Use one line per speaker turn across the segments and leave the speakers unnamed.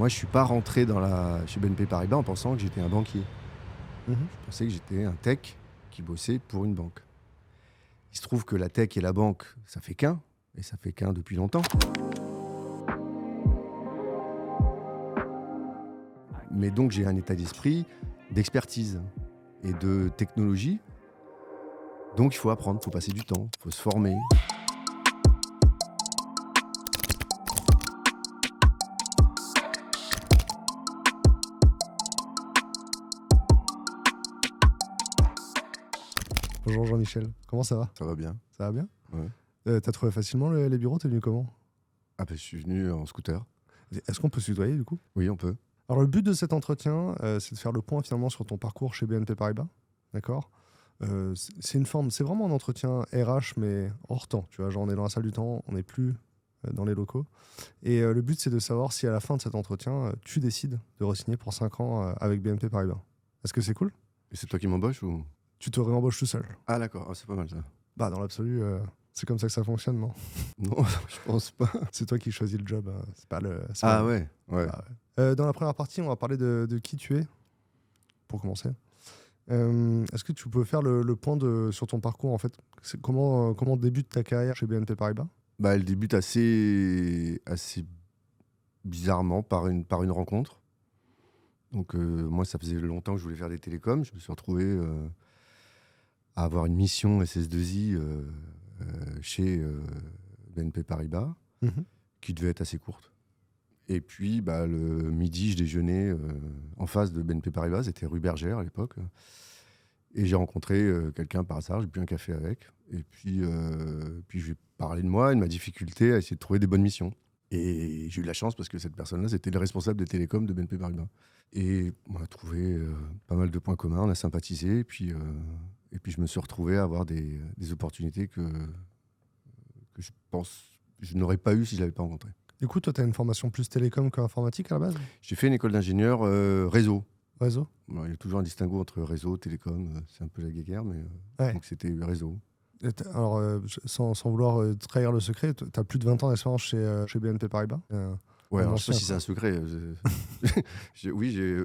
Moi, je suis pas rentré chez BNP Paribas en pensant que j'étais un banquier.
Mhm.
Je pensais que j'étais un tech qui bossait pour une banque. Il se trouve que la tech et la banque, ça fait qu'un, et ça fait qu'un depuis longtemps. Mais donc j'ai un état d'esprit d'expertise et de technologie. Donc il faut apprendre, il faut passer du temps, il faut se former.
Bonjour Jean-Michel, comment ça va?
Ça va bien.
Ça va bien?
Ouais.
T'as trouvé facilement les bureaux? T'es venu comment?
Ah ben, je suis venu en scooter.
Est-ce qu'on peut se tutoyer du coup?
Oui, on peut.
Alors le but de cet entretien, c'est de faire le point finalement sur ton parcours chez BNP Paribas, d'accord? C'est vraiment un entretien RH mais hors temps, tu vois, genre on est dans la salle du temps, on n'est plus dans les locaux. Et le but c'est de savoir si à la fin de cet entretien, tu décides de re-signer pour 5 ans avec BNP Paribas. Est-ce que c'est cool?
Et c'est toi qui m'embauches ou...
Tu te réembauches tout seul.
Ah d'accord, ah, c'est pas mal ça.
Bah dans l'absolu, c'est comme ça que ça fonctionne, non?
Non, je pense pas.
C'est toi qui choisis le job, c'est pas le... c'est
Ah
pas-
ouais, ouais.
Ah ouais. Dans la première partie, on va parler de qui tu es, pour commencer. Est-ce que tu peux faire le point sur ton parcours, en fait? Comment débute ta carrière chez BNP Paribas?
Bah, elle débute assez bizarrement par une rencontre. Donc moi, ça faisait longtemps que je voulais faire des télécoms. Je me suis retrouvé à avoir une mission SS2I chez BNP Paribas,
Mhm.
qui devait être assez courte. Et puis, bah, le midi, je déjeunais en face de BNP Paribas. C'était rue Bergère à l'époque. Et j'ai rencontré quelqu'un par hasard. J'ai bu un café avec. Et puis je lui ai parlé de moi et de ma difficulté à essayer de trouver des bonnes missions. Et j'ai eu de la chance parce que cette personne-là, c'était le responsable des télécoms de BNP Paribas. Et on a trouvé pas mal de points communs, on a sympathisé. Et puis je me suis retrouvé à avoir des opportunités que je pense que je n'aurais pas eu si je ne l'avais pas rencontré.
Du coup, toi, tu as une formation plus télécom qu'informatique à la base?
J'ai fait une école d'ingénieur réseau.
Réseau?
Alors, il y a toujours un distinguo entre réseau, télécom, c'est un peu la guéguerre, mais
Ouais.
donc c'était réseau.
Alors, sans vouloir trahir le secret, tu as plus de 20 ans d'expérience chez BNP Paribas.
Ouais,
Un
alors je sais pas
ancien,
si c'est
quoi.
un secret. Oui, j'ai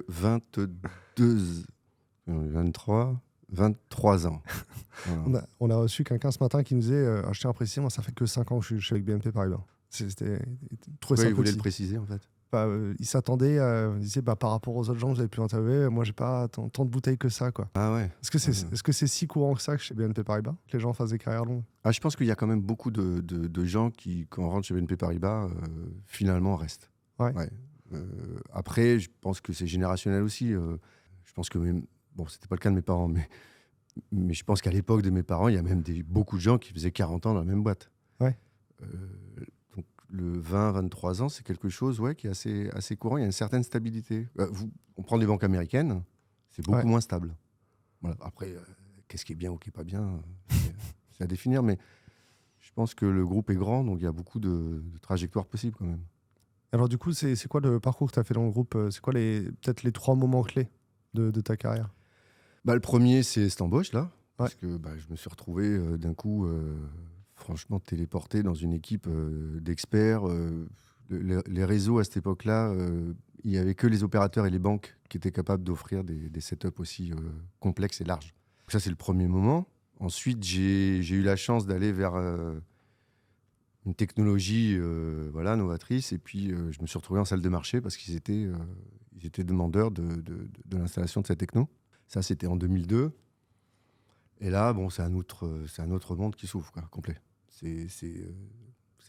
23 ans. Voilà.
On a reçu quelqu'un ce matin qui nous disait je tiens à préciser, moi, ça fait que 5 ans que je suis avec BNP Paribas. C'était trop
Ouais, il voulait le
sympathique.
préciser, en fait.
Il s'attendait, il disait par rapport aux autres gens que vous avez pu interviewer, moi, j'ai pas tant de bouteilles que ça, quoi.
Ah ouais.
Est-ce que c'est si courant que ça que chez BNP Paribas, que les gens fassent des carrières longues?
Ah, je pense qu'il y a quand même beaucoup de gens qui, quand on rentre chez BNP Paribas, finalement restent.
Ouais.
Ouais. Après, je pense que c'est générationnel aussi. Je pense que bon, c'était pas le cas de mes parents, mais je pense qu'à l'époque de mes parents, il y a même beaucoup de gens qui faisaient 40 ans dans la même boîte.
Ouais.
Donc le 20-23 ans, c'est quelque chose qui est assez courant. Il y a une certaine stabilité. On prend des banques américaines, c'est beaucoup
Ouais.
moins stable. Voilà. Après, qu'est-ce qui est bien ou qui est pas bien, c'est à définir. Mais je pense que le groupe est grand, donc il y a beaucoup de trajectoires possibles quand même.
Alors, du coup, c'est quoi le parcours que tu as fait dans le groupe? C'est quoi peut-être les 3 moments clés de ta carrière?
Bah, le premier, c'est cette embauche là, parce
Ouais.
que je me suis retrouvé d'un coup, franchement, téléporté dans une équipe d'experts. Les réseaux à cette époque-là, il n'y avait que les opérateurs et les banques qui étaient capables d'offrir des setups aussi complexes et larges. Donc ça, c'est le premier moment. Ensuite, j'ai eu la chance d'aller vers une technologie novatrice, et puis je me suis retrouvé en salle de marché parce qu'ils étaient demandeurs de l'installation de cette techno. Ça, c'était en 2002. Et là, bon, c'est un autre monde qui s'ouvre, quoi, complet. C'est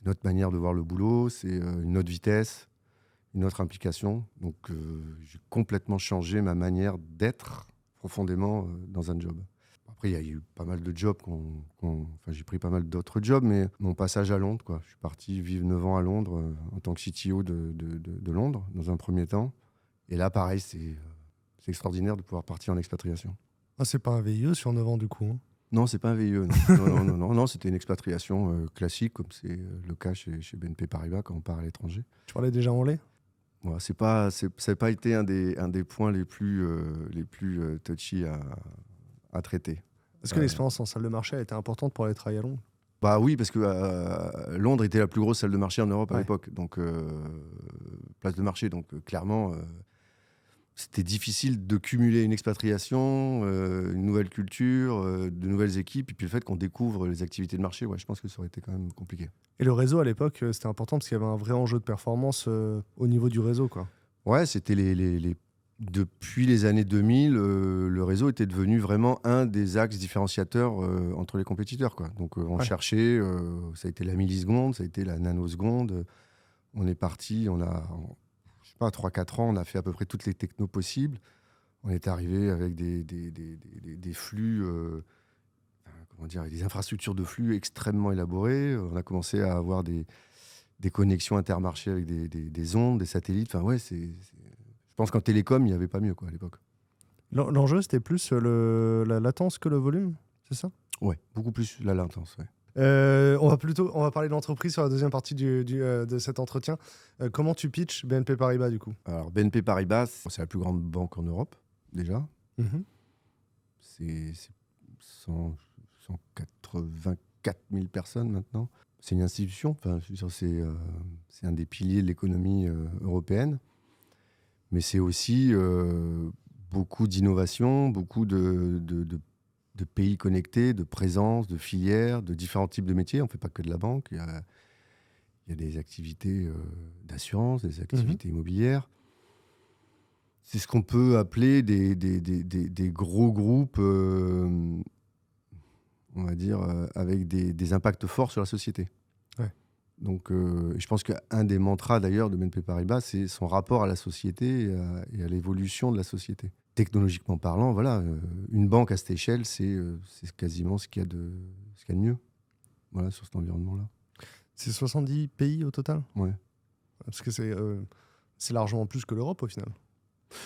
notre manière de voir le boulot, c'est une autre vitesse, une autre implication. Donc, j'ai complètement changé ma manière d'être profondément dans un job. Après, il y a eu pas mal de jobs. J'ai pris pas mal d'autres jobs, mais mon passage à Londres, quoi. Je suis parti vivre 9 ans à Londres en tant que CTO de Londres, dans un premier temps. Et là, pareil, c'est extraordinaire de pouvoir partir en expatriation.
Ah, c'est pas un VIE sur 9 ans, du coup, hein.
Non, c'est pas un VIE. Non, c'était une expatriation classique, comme c'est le cas chez BNP Paribas quand on part à l'étranger.
Tu parlais déjà anglais?
Voilà, ça n'a pas été un des points les plus touchy à traiter.
Est-ce que l'expérience en salle de marché a été importante pour aller travailler à Londres?
Bah oui, parce que Londres était la plus grosse salle de marché en Europe à
Ouais.
l'époque. Donc place de marché. Donc clairement, c'était difficile de cumuler une expatriation, une nouvelle culture, de nouvelles équipes, et puis le fait qu'on découvre les activités de marché, ouais, je pense que ça aurait été quand même compliqué.
Et le réseau à l'époque, c'était important parce qu'il y avait un vrai enjeu de performance au niveau du réseau, quoi.
Ouais, c'était depuis les années 2000, le réseau était devenu vraiment un des axes différenciateurs entre les compétiteurs, quoi. Donc on cherchait, ça a été la milliseconde, ça a été la nanoseconde. On est parti, je sais pas, 3-4 ans, on a fait à peu près toutes les technos possibles. On est arrivé avec des flux, comment dire, des infrastructures de flux extrêmement élaborées. On a commencé à avoir des connexions intermarchés avec des ondes, des satellites. Enfin, ouais, je pense qu'en télécom, il n'y avait pas mieux, quoi, à l'époque.
L'enjeu, c'était plus la latence que le volume, c'est ça?
Ouais, beaucoup plus la latence, ouais.
On va parler de l'entreprise sur la deuxième partie de cet entretien. Comment tu pitches BNP Paribas, du coup?
Alors, BNP Paribas, c'est la plus grande banque en Europe, déjà.
Mhm.
C'est 184 000 personnes maintenant. C'est une institution, enfin, je veux dire, c'est un des piliers de l'économie européenne. Mais c'est aussi beaucoup d'innovation, beaucoup de pays connectés, de présence, de filières, de différents types de métiers. On ne fait pas que de la banque. Il y a des activités d'assurance, des activités immobilières. C'est ce qu'on peut appeler des gros groupes, on va dire, avec des impacts forts sur la société.
Ouais.
Donc, je pense qu'un des mantras d'ailleurs de BNP Paribas, c'est son rapport à la société et à l'évolution de la société. Technologiquement parlant, voilà, une banque à cette échelle, c'est quasiment ce qu'il y a de mieux, voilà, sur cet environnement-là.
C'est 70 pays au total?
Ouais.
Parce que c'est largement plus que l'Europe au final.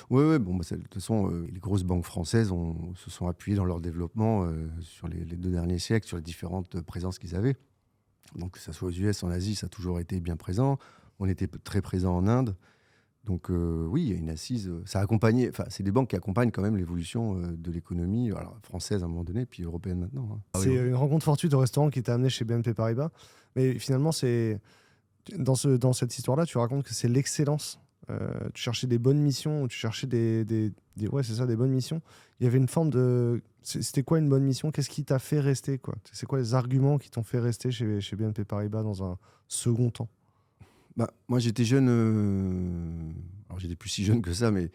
Oui, bon, de toute façon, les grosses banques françaises se sont appuyées dans leur développement sur les 2 derniers siècles, sur les différentes présences qu'ils avaient. Donc, que ce soit aux US, en Asie, ça a toujours été bien présent. On était très présent en Inde. Donc, oui, il y a une assise. Ça a accompagné, enfin, c'est des banques qui accompagnent quand même l'évolution de l'économie, alors, française à un moment donné, puis européenne maintenant. Hein.
C'est une rencontre fortuite au restaurant qui t'a amené chez BNP Paribas. Mais finalement, dans cette histoire-là, tu racontes que c'est l'excellence. Tu cherchais des bonnes missions, tu cherchais ouais, c'est ça, des bonnes missions. Il y avait une forme de... C'était quoi une bonne mission? Qu'est-ce qui t'a fait rester, quoi? C'est quoi les arguments qui t'ont fait rester chez BNP Paribas dans un second temps?
Moi, j'étais jeune. Alors, j'étais plus si jeune que ça, mais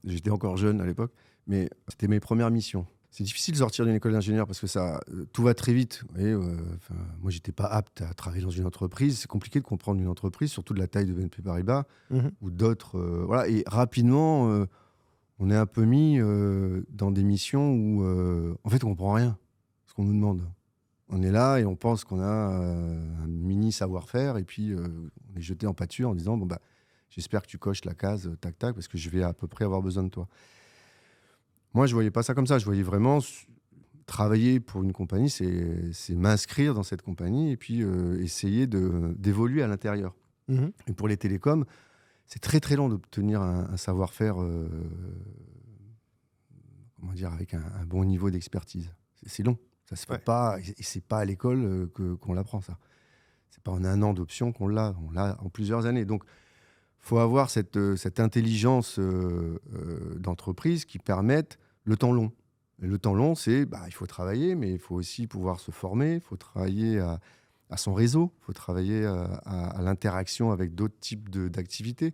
j'étais encore jeune à l'époque. Mais c'était mes premières missions. C'est difficile de sortir d'une école d'ingénieur parce que tout va très vite. Vous voyez, moi, j'étais pas apte à travailler dans une entreprise. C'est compliqué de comprendre une entreprise, surtout de la taille de BNP Paribas ou d'autres. Voilà. Et rapidement, on est un peu mis dans des missions où, en fait, on comprend rien ce qu'on nous demande. On est là et on pense qu'on a un mini savoir-faire et puis on est jeté en pâture en disant j'espère que tu coches la case tac tac parce que je vais à peu près avoir besoin de toi. Moi, je voyais pas ça comme ça. Je voyais vraiment travailler pour une compagnie, c'est m'inscrire dans cette compagnie et puis essayer d'évoluer à l'intérieur. Et pour les télécoms, c'est très très long d'obtenir un savoir-faire, comment dire, avec un bon niveau d'expertise. C'est long. Ça se fait pas, et c'est pas à l'école qu'on l'apprend, ça. C'est pas en un an d'option qu'on l'a. On l'a en plusieurs années. Donc, faut avoir cette intelligence d'entreprise qui permette le temps long. Et le temps long, c'est il faut travailler, mais il faut aussi pouvoir se former, il faut travailler à son réseau, il faut travailler à l'interaction avec d'autres types d'activités.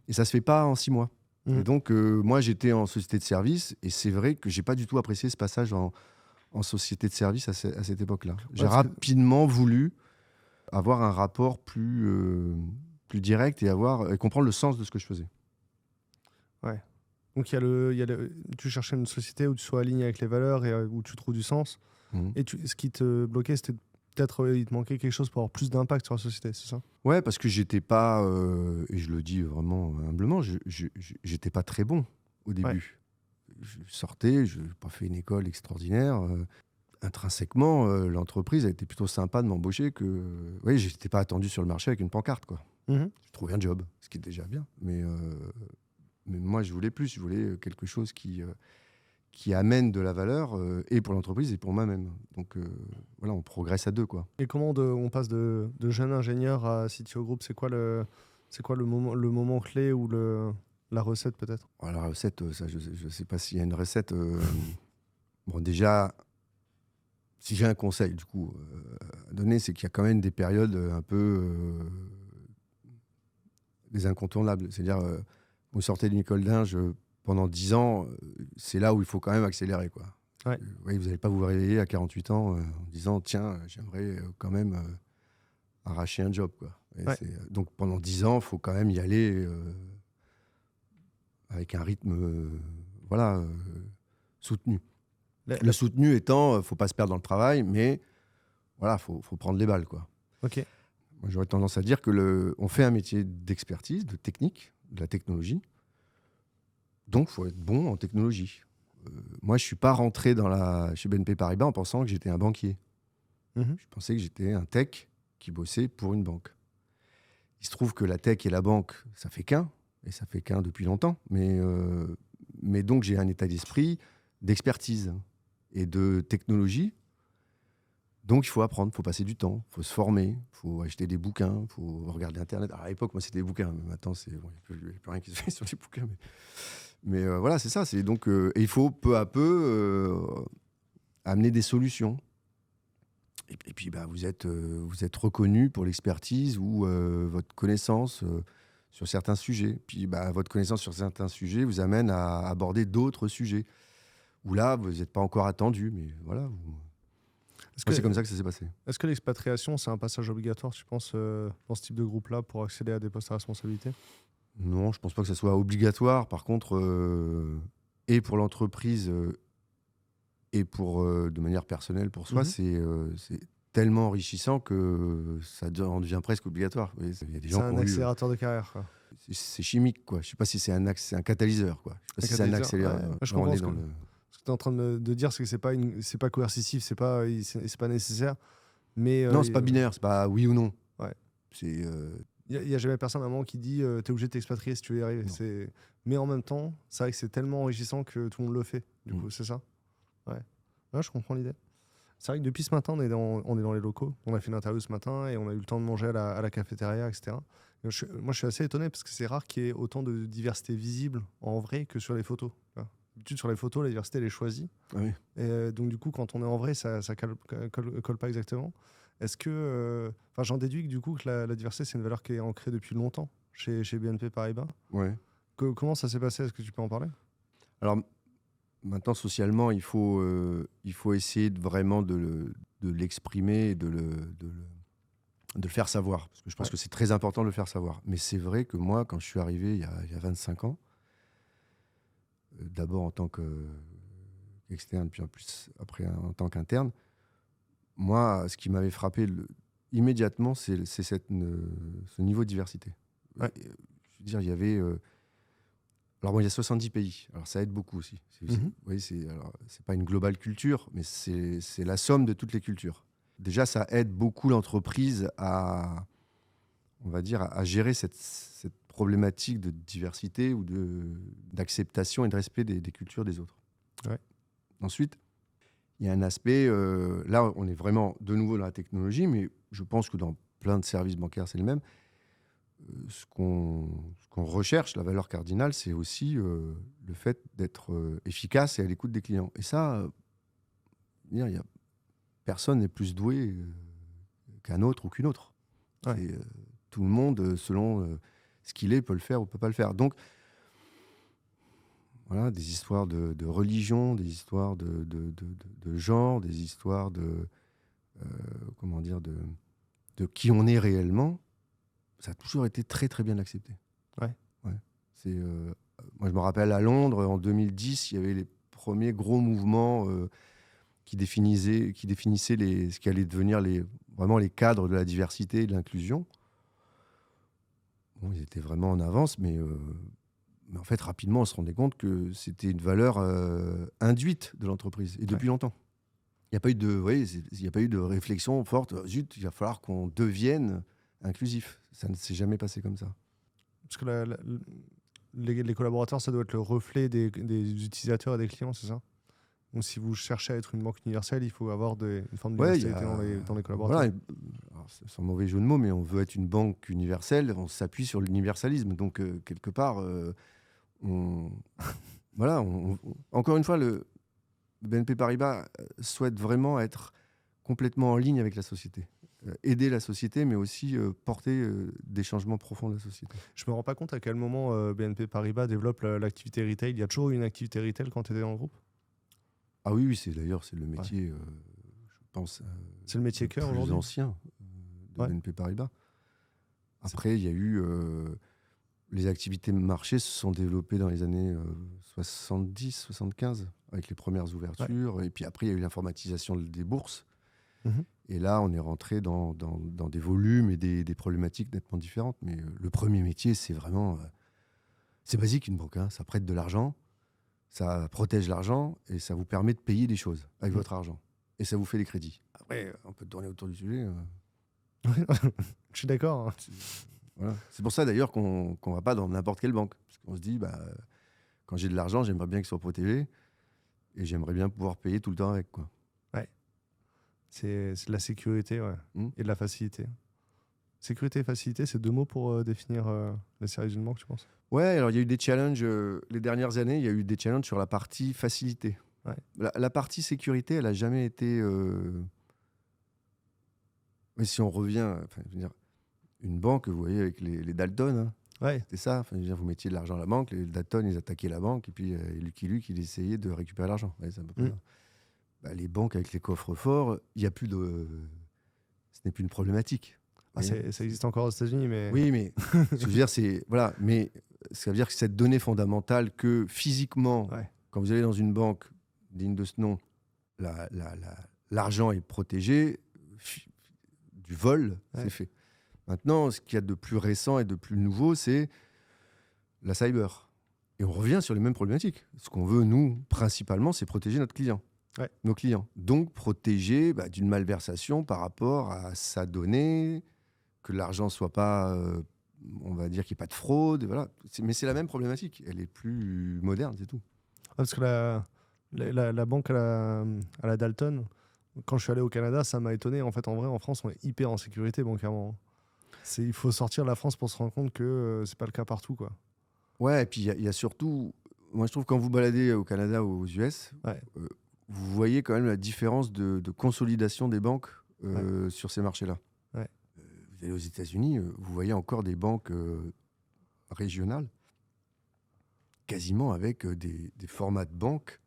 Et ça se fait pas en 6 mois. Et donc, moi, j'étais en société de service, et c'est vrai que j'ai pas du tout apprécié ce passage en société de service à cette époque-là. J'ai rapidement voulu avoir un rapport plus direct et comprendre le sens de ce que je faisais.
Ouais. Donc tu cherchais une société où tu sois aligné avec les valeurs et où tu trouves du sens. Et ce qui te bloquait, c'était peut-être il te manquait quelque chose pour avoir plus d'impact sur la société, c'est ça? Ouais,
parce que j'étais pas, et je le dis vraiment humblement, j'étais pas très bon au début. Ouais. Je sortais, je n'ai pas fait une école extraordinaire. Intrinsèquement, l'entreprise a été plutôt sympa de m'embaucher que... Oui, je n'étais pas attendu sur le marché avec une pancarte, quoi. Je trouvais un job, ce qui est déjà bien. Mais moi, je voulais plus. Je voulais quelque chose qui amène de la valeur, et pour l'entreprise et pour moi-même. Donc, voilà, on progresse à deux, quoi.
Et comment on passe de jeune ingénieur à CTO Group? C'est quoi C'est quoi le moment clé ou la recette peut-être?
La recette, ça, je ne sais pas s'il y a une recette. Bon, déjà, si j'ai un conseil du coup à donner, c'est qu'il y a quand même des périodes un peu des incontournables. C'est-à-dire, vous sortez d'une école d'ingé pendant 10 ans, c'est là où il faut quand même accélérer, quoi.
Ouais.
Oui, vous n'allez pas vous réveiller à 48 ans en disant tiens, j'aimerais quand même arracher un job, quoi.
Ouais.
Donc pendant 10 ans, il faut quand même y aller avec un rythme voilà, soutenu. Le soutenu étant, faut pas se perdre dans le travail, mais voilà, faut prendre les balles, quoi.
Ok.
Moi, j'aurais tendance à dire que on fait un métier d'expertise, de technique, de la technologie. Donc, faut être bon en technologie. Moi, je suis pas rentré chez BNP Paribas en pensant que j'étais un banquier.
Mhm.
Je pensais que j'étais un tech qui bossait pour une banque. Il se trouve que la tech et la banque, ça fait qu'un, et ça fait qu'un depuis longtemps. Mais donc, j'ai un état d'esprit d'expertise et de technologie. Donc, il faut apprendre, il faut passer du temps, il faut se former, il faut acheter des bouquins, il faut regarder Internet. Alors, à l'époque, moi, c'était des bouquins, mais maintenant, il n'y a plus rien qui se fait sur les bouquins. Mais voilà, c'est ça. Donc, et il faut peu à peu amener des solutions. Et puis, vous êtes reconnu pour l'expertise ou votre connaissance sur certains sujets. Puis, votre connaissance sur certains sujets vous amène à aborder d'autres sujets où là, vous n'êtes pas encore attendu. Mais voilà, c'est comme ça que ça s'est passé.
Est-ce que l'expatriation, c'est un passage obligatoire, tu penses, dans ce type de groupe-là pour accéder à des postes à responsabilité?
Non, je ne pense pas que ça soit obligatoire. Par contre, et pour l'entreprise et de manière personnelle pour soi, c'est tellement enrichissant que ça en devient presque obligatoire. Il y a des gens
c'est un accélérateur de carrière, quoi.
C'est chimique, quoi. Je ne sais pas si c'est un catalyseur, quoi. Je sais pas si c'est un accélérateur.
Ouais, je comprends ce que tu es en train de dire, c'est que c'est pas coercitif, c'est pas nécessaire. Mais,
non, c'est pas binaire, c'est pas oui ou non.
Ouais.
C'est...
Il n'y a jamais personne à un moment qui dit tu es obligé de t'expatrier si tu veux y arriver. Mais en même temps, c'est vrai que c'est tellement enrichissant que tout le monde le fait. Du coup, c'est ça. Ouais. Ouais, je comprends l'idée. C'est vrai que depuis ce matin, on est dans les locaux. On a fait une interview ce matin et on a eu le temps de manger à la cafétéria, etc. Et moi, je suis assez étonné parce que c'est rare qu'il y ait autant de diversité visible en vrai que sur les photos. D'habitude, sur les photos, la diversité, elle est choisie.
Ah oui.
Et donc, du coup, quand on est en vrai, ça colle pas exactement. Est-ce que... j'en déduis que, du coup, que la diversité, c'est une valeur qui est ancrée depuis longtemps chez BNP Paribas.
Ouais.
Comment ça s'est passé? Est-ce que tu peux en parler?
Alors, maintenant, socialement, il faut essayer vraiment de l'exprimer et de le faire savoir. Parce que je pense que c'est très important de le faire savoir. Mais c'est vrai que moi, quand je suis arrivé il y a 25 ans, d'abord en tant qu'externe, puis en plus après en tant qu'interne, moi, ce qui m'avait frappé immédiatement, c'est ce niveau de diversité.
Ouais.
Je veux dire, il y avait... alors bon, il y a 70 pays, alors ça aide beaucoup aussi. Oui, c'est pas une global culture, mais c'est la somme de toutes les cultures. Déjà, ça aide beaucoup l'entreprise à gérer cette problématique de diversité ou d'acceptation et de respect des cultures des autres.
Ouais.
Ensuite, il y a un aspect, là on est vraiment de nouveau dans la technologie, mais je pense que dans plein de services bancaires c'est le même. Ce qu'on recherche, la valeur cardinale, c'est aussi le fait d'être efficace et à l'écoute des clients. Et ça, personne n'est plus doué qu'un autre ou qu'une autre.
Ouais.
Tout le monde, selon ce qu'il est, peut le faire ou peut pas le faire. Donc, voilà, des histoires de religion, des histoires de genre, des histoires de qui on est réellement. Ça a toujours été très très bien accepté.
Ouais.
Moi, je me rappelle à Londres, en 2010, il y avait les premiers gros mouvements qui définissaient ce qui allait devenir vraiment les cadres de la diversité et de l'inclusion. Bon, ils étaient vraiment en avance, mais en fait, rapidement, on se rendait compte que c'était une valeur induite de l'entreprise, et depuis longtemps. Il n'y a pas eu de réflexion forte. Zut, il va falloir qu'on devienne inclusif. Ça ne s'est jamais passé comme ça.
Parce que les collaborateurs, ça doit être le reflet des utilisateurs et des clients, c'est ça? Donc si vous cherchez à être une banque universelle, il faut avoir une forme de diversité dans les collaborateurs.
Voilà. alors, sans mauvais jeu de mots, mais on veut être une banque universelle, on s'appuie sur l'universalisme. Donc, quelque part, on, voilà, encore une fois, le BNP Paribas souhaite vraiment être complètement en ligne avec la société. Aider la société, mais aussi porter des changements profonds de la société.
Je me rends pas compte à quel moment BNP Paribas développe l'activité retail. Il y a toujours eu une activité retail quand tu étais dans le groupe?
Ah oui, oui, c'est le métier, je pense,
C'est le métier
le
cœur
plus
aujourd'hui?
ancien de
Ouais.
BNP Paribas. Après, il y a eu les activités de marché se sont développées dans les années 70, 75, avec les premières ouvertures. Et puis après, il y a eu l'informatisation des bourses.
Mhm.
Et là, on est rentré dans des volumes et des problématiques nettement différentes. Mais le premier métier, c'est vraiment... c'est basique, une banque. Hein. Ça prête de l'argent, ça protège l'argent et ça vous permet de payer des choses avec
Mhm.
votre argent. Et ça vous fait des crédits. Après, on peut tourner autour du sujet.
Je suis d'accord. Hein.
Voilà. C'est pour ça d'ailleurs qu'on ne va pas dans n'importe quelle banque. Parce qu'on se dit, quand j'ai de l'argent, j'aimerais bien qu'il soit protégé et j'aimerais bien pouvoir payer tout le temps avec. Quoi.
C'est de la sécurité, ouais. Et de la facilité. Sécurité et facilité, c'est deux mots pour définir les services d'une banque, tu penses?
Ouais, alors il y a eu des challenges, les dernières années, il y a eu des challenges sur la partie facilité.
Ouais.
La partie sécurité, elle n'a jamais été... Mais si on revient, enfin, je veux dire, une banque, vous voyez, avec les Dalton, hein,
Ouais.
c'était ça. Enfin, je veux dire, vous mettiez de l'argent à la banque, les Dalton, ils attaquaient la banque, et puis Lucky Luke, il essayait de récupérer l'argent. Ouais, c'est à peu près ça. Les banques avec les coffres forts, il y a plus de... Ce n'est plus une problématique.
Ah, ça existe encore aux États-Unis, mais...
Oui, mais ce que je veux dire, c'est... Voilà, mais ça veut dire que cette donnée fondamentale que physiquement, quand vous allez dans une banque digne de ce nom, l'argent est protégé, du vol, c'est fait. Maintenant, ce qu'il y a de plus récent et de plus nouveau, c'est la cyber. Et on revient sur les mêmes problématiques. Ce qu'on veut, nous, principalement, c'est protéger notre client. Nos clients. Donc, protéger d'une malversation par rapport à sa donnée, que l'argent ne soit pas, on va dire qu'il n'y ait pas de fraude. Voilà. Mais c'est la même problématique. Elle est plus moderne, c'est tout.
Parce que la banque à la Dalton, quand je suis allé au Canada, ça m'a étonné. En fait, en vrai, en France, on est hyper en sécurité bancairement. Il faut sortir de la France pour se rendre compte que c'est pas le cas partout, quoi.
Ouais, et puis il y a surtout... Moi, je trouve que quand vous baladez au Canada ou aux US... vous voyez quand même la différence de consolidation des banques sur ces marchés-là. Vous allez aux États-Unis, vous voyez encore des banques régionales, quasiment avec des formats de banque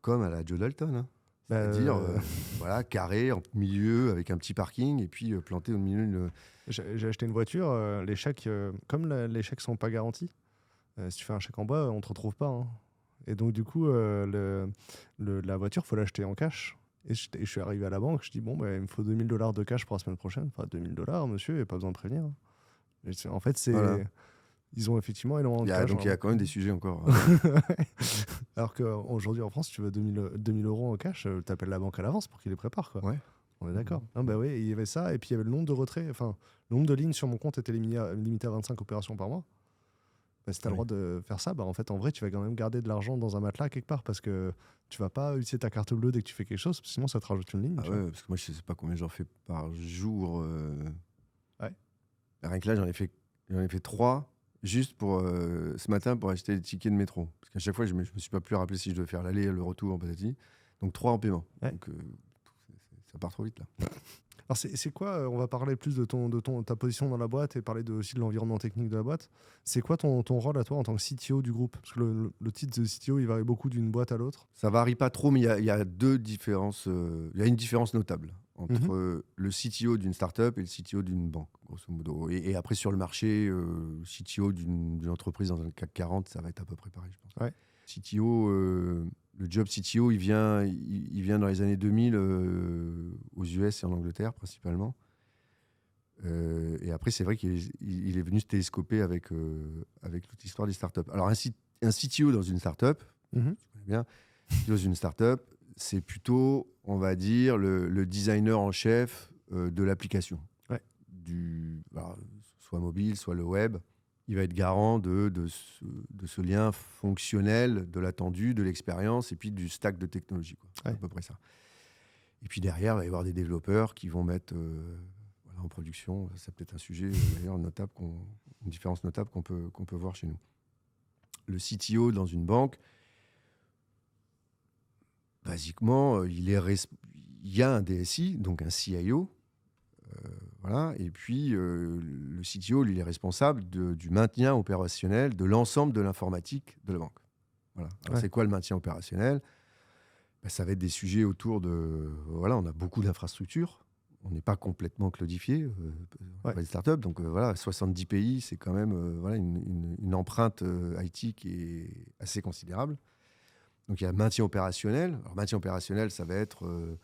comme à la Joe Dalton. Hein. C'est-à-dire, voilà, carré, en milieu, avec un petit parking, et puis planté au milieu d'une...
J'ai acheté une voiture, les chèques, comme les chèques sont pas garantis, si tu fais un chèque en bois, on te retrouve pas. Hein. Et donc, du coup, la voiture, il faut l'acheter en cash. Et je suis arrivé à la banque, je dis, bon, il me faut $2000 de cash pour la semaine prochaine. Enfin, $2000, monsieur, il n'y a pas besoin de prévenir. En fait, c'est... Voilà. Ils ont effectivement énormément de cash.
Donc, il y a quand même des sujets encore.
Alors qu'aujourd'hui, en France, si tu veux 2000 euros en cash, tu appelles la banque à l'avance pour qu'ils les préparent. Quoi.
Ouais.
On est d'accord. Oui, il y avait ça. Et puis, il y avait le nombre de retraits. Enfin, le nombre de lignes sur mon compte était limité à 25 opérations par mois. Si tu as le droit de faire ça, en fait, en vrai, tu vas quand même garder de l'argent dans un matelas quelque part parce que tu vas pas utiliser ta carte bleue dès que tu fais quelque chose, sinon ça te rajoute une ligne.
Parce que moi, je sais pas combien j'en fais par jour. Rien que là, j'en ai fait 3 juste pour ce matin pour acheter des tickets de métro. Parce qu'à chaque fois, je me suis pas plus rappelé si je devais faire l'aller et le retour en patati. Donc 3 en paiement. Donc ça part trop vite là.
Alors c'est quoi, on va parler plus de ta position dans la boîte et parler aussi de l'environnement technique de la boîte. C'est quoi ton rôle à toi en tant que CTO du groupe? Parce que le titre de CTO, il varie beaucoup d'une boîte à l'autre.
Ça varie pas trop, mais il y a deux différences. Il y a une différence notable entre le CTO d'une startup et le CTO d'une banque, grosso modo. Et après, sur le marché, le CTO d'une entreprise dans un CAC 40, ça va être à peu près pareil, je pense. CTO... le job CTO, il vient dans les années 2000 aux US et en Angleterre principalement. Et après, c'est vrai qu'il est venu se télescoper avec toute l'histoire des startups. Alors, un CTO dans une startup, tu connais bien, dans une startup, c'est plutôt, on va dire, le designer en chef de l'application. Soit mobile, soit le web. Il va être garant de ce lien fonctionnel, de l'attendu, de l'expérience et puis du stack de technologie. C'est à peu près ça. Et puis derrière, il va y avoir des développeurs qui vont mettre en production. C'est peut-être un sujet d'ailleurs notable, une différence notable qu'on peut voir chez nous. Le CTO dans une banque, basiquement, il y a un DSI, donc un CIO, voilà, et puis le CTO, lui, il est responsable du maintien opérationnel de l'ensemble de l'informatique de la banque. Voilà. Alors, c'est quoi le maintien opérationnel ? Ça va être des sujets autour de... Voilà, on a beaucoup d'infrastructures. On n'est pas complètement cloudifié. On est une start-up, donc 70 pays, c'est quand même une empreinte IT qui est assez considérable. Donc il y a maintien opérationnel. Alors maintien opérationnel, ça va être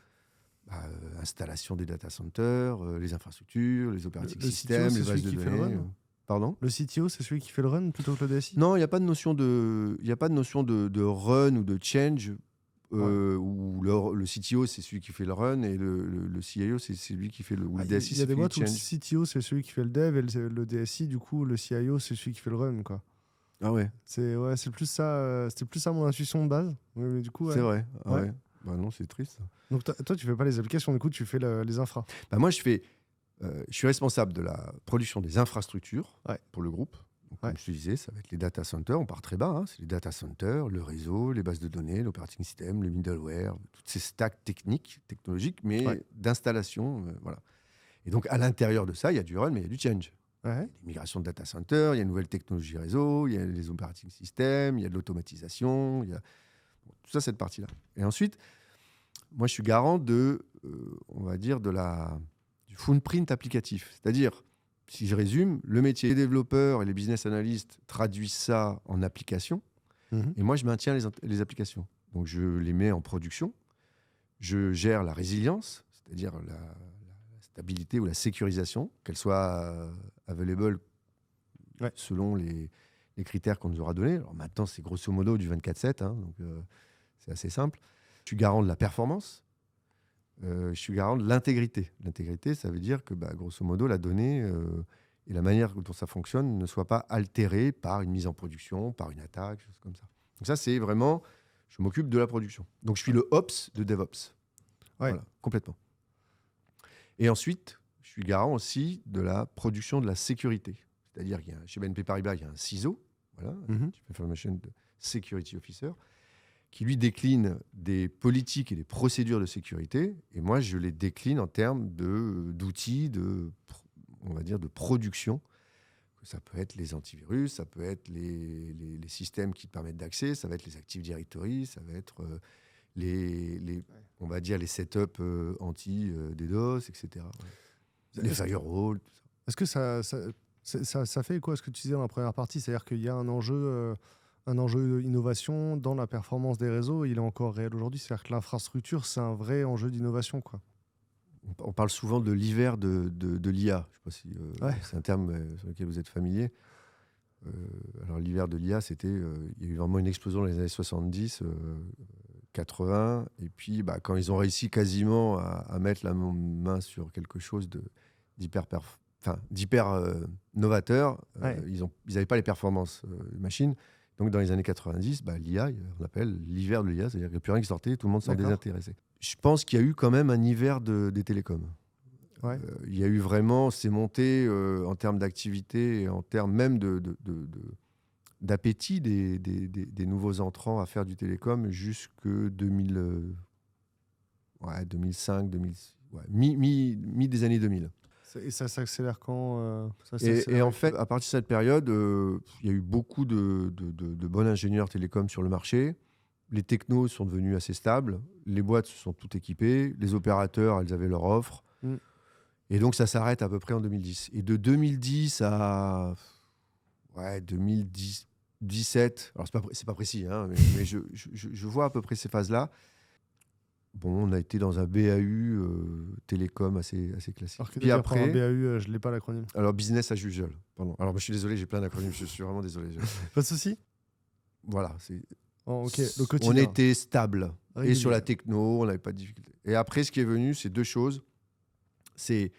installation des data centers, les infrastructures, les operating systems, les bases de données. Pardon ?
Le CTO, c'est celui qui fait le run plutôt que le DSI ?
Non, il n'y a pas de notion de run ou de change. Où le CTO, c'est celui qui fait le run, et le CIO, c'est celui qui fait le... Ou le DSI,
il y a des boîtes où le CTO, c'est celui qui fait le dev, et le DSI, du coup, le CIO, c'est celui qui fait le run, quoi.
Ah ouais.
C'est plus ça, c'était plus ça mon intuition de base. Mais du coup,
c'est vrai. Ah ouais. Bah non, c'est triste.
Donc toi, tu fais pas les applications, du coup, tu fais les infras.
Bah moi, je suis responsable de la production des infrastructures pour le groupe. Donc, comme je te disais, ça va être les data centers, on part très bas, hein. C'est les data centers, le réseau, les bases de données, l'operating system, le middleware, toutes ces stacks technologiques, mais d'installation. Voilà. Et donc, à l'intérieur de ça, il y a du run, mais il y a du change. Il y a des migrations de data centers, il y a une nouvelle technologie réseau, il y a les operating systems, il y a de l'automatisation, il y a tout ça, cette partie-là. Et ensuite, moi, je suis garant on va dire, du footprint applicatif. C'est-à-dire, si je résume, le métier des développeurs et les business analysts traduisent ça en application, et moi, je maintiens les applications. Donc, je les mets en production, je gère la résilience, c'est-à-dire la stabilité ou la sécurisation, qu'elle soit available selon les critères qu'on nous aura donnés. Alors maintenant, c'est grosso modo du 24/7, hein, donc c'est assez simple. Je suis garant de la performance. Je suis garant de l'intégrité. L'intégrité, ça veut dire que, grosso modo, la donnée et la manière dont ça fonctionne ne soient pas altérées par une mise en production, par une attaque, choses comme ça. Donc ça, c'est vraiment... Je m'occupe de la production. Donc je suis le Ops de DevOps. Voilà, complètement. Et ensuite, je suis garant aussi de la production de la sécurité. C'est-à-dire qu'il y a, chez BNP Paribas, il y a un CISO, Chief Information Security Officer, qui lui décline des politiques et des procédures de sécurité, et moi je les décline en termes d'outils, on va dire de production. Ça peut être les antivirus, ça peut être les systèmes qui te permettent d'accès, ça va être les Active Directory, ça va être on va dire les setups anti-DDoS, etc. Les firewalls, tout ça.
Est-ce que ça fait quoi, ce que tu disais dans la première partie, c'est-à-dire qu'il y a un enjeu innovation dans la performance des réseaux, il est encore réel aujourd'hui. C'est-à-dire que l'infrastructure, c'est un vrai enjeu d'innovation, quoi.
On parle souvent de l'hiver de l'IA. Je ne sais pas si c'est un terme sur lequel vous êtes familier. Alors l'hiver de l'IA, il y a eu vraiment une explosion dans les années 70, 80. Et puis quand ils ont réussi quasiment à mettre la main sur quelque chose d'hyper novateur, ils n'avaient pas les performances machines. Donc, dans les années 90, l'IA, on appelle l'hiver de l'IA, c'est-à-dire qu'il n'y a plus rien qui sortait, tout le monde s'en désintéressait. Je pense qu'il y a eu quand même un hiver des télécoms. Il y a eu vraiment, c'est monté en termes d'activité et en termes même d'appétit des nouveaux entrants à faire du télécom jusque 2005, 2006, mi des années 2000.
Et ça s'accélère quand
Et en fait, à partir de cette période, il y a eu beaucoup de bons ingénieurs télécoms sur le marché. Les technos sont devenus assez stables. Les boîtes se sont toutes équipées. Les opérateurs, elles avaient leur offre. Et donc, ça s'arrête à peu près en 2010. Et de 2010 à 2017, alors c'est pas précis, hein, mais je vois à peu près ces phases-là. Bon, on a été dans un BAU télécom assez classique.
Alors que puis après, un BAU, je ne l'ai pas l'acronyme.
Alors, business as usual. Pardon. Alors, je suis désolé, j'ai plein d'acronymes. Je suis vraiment désolé.
Pas de souci.
Voilà.
Le quotidien.
On était stable. Et sur la techno, on n'avait pas de difficulté. Et après, ce qui est venu, c'est deux choses. C'est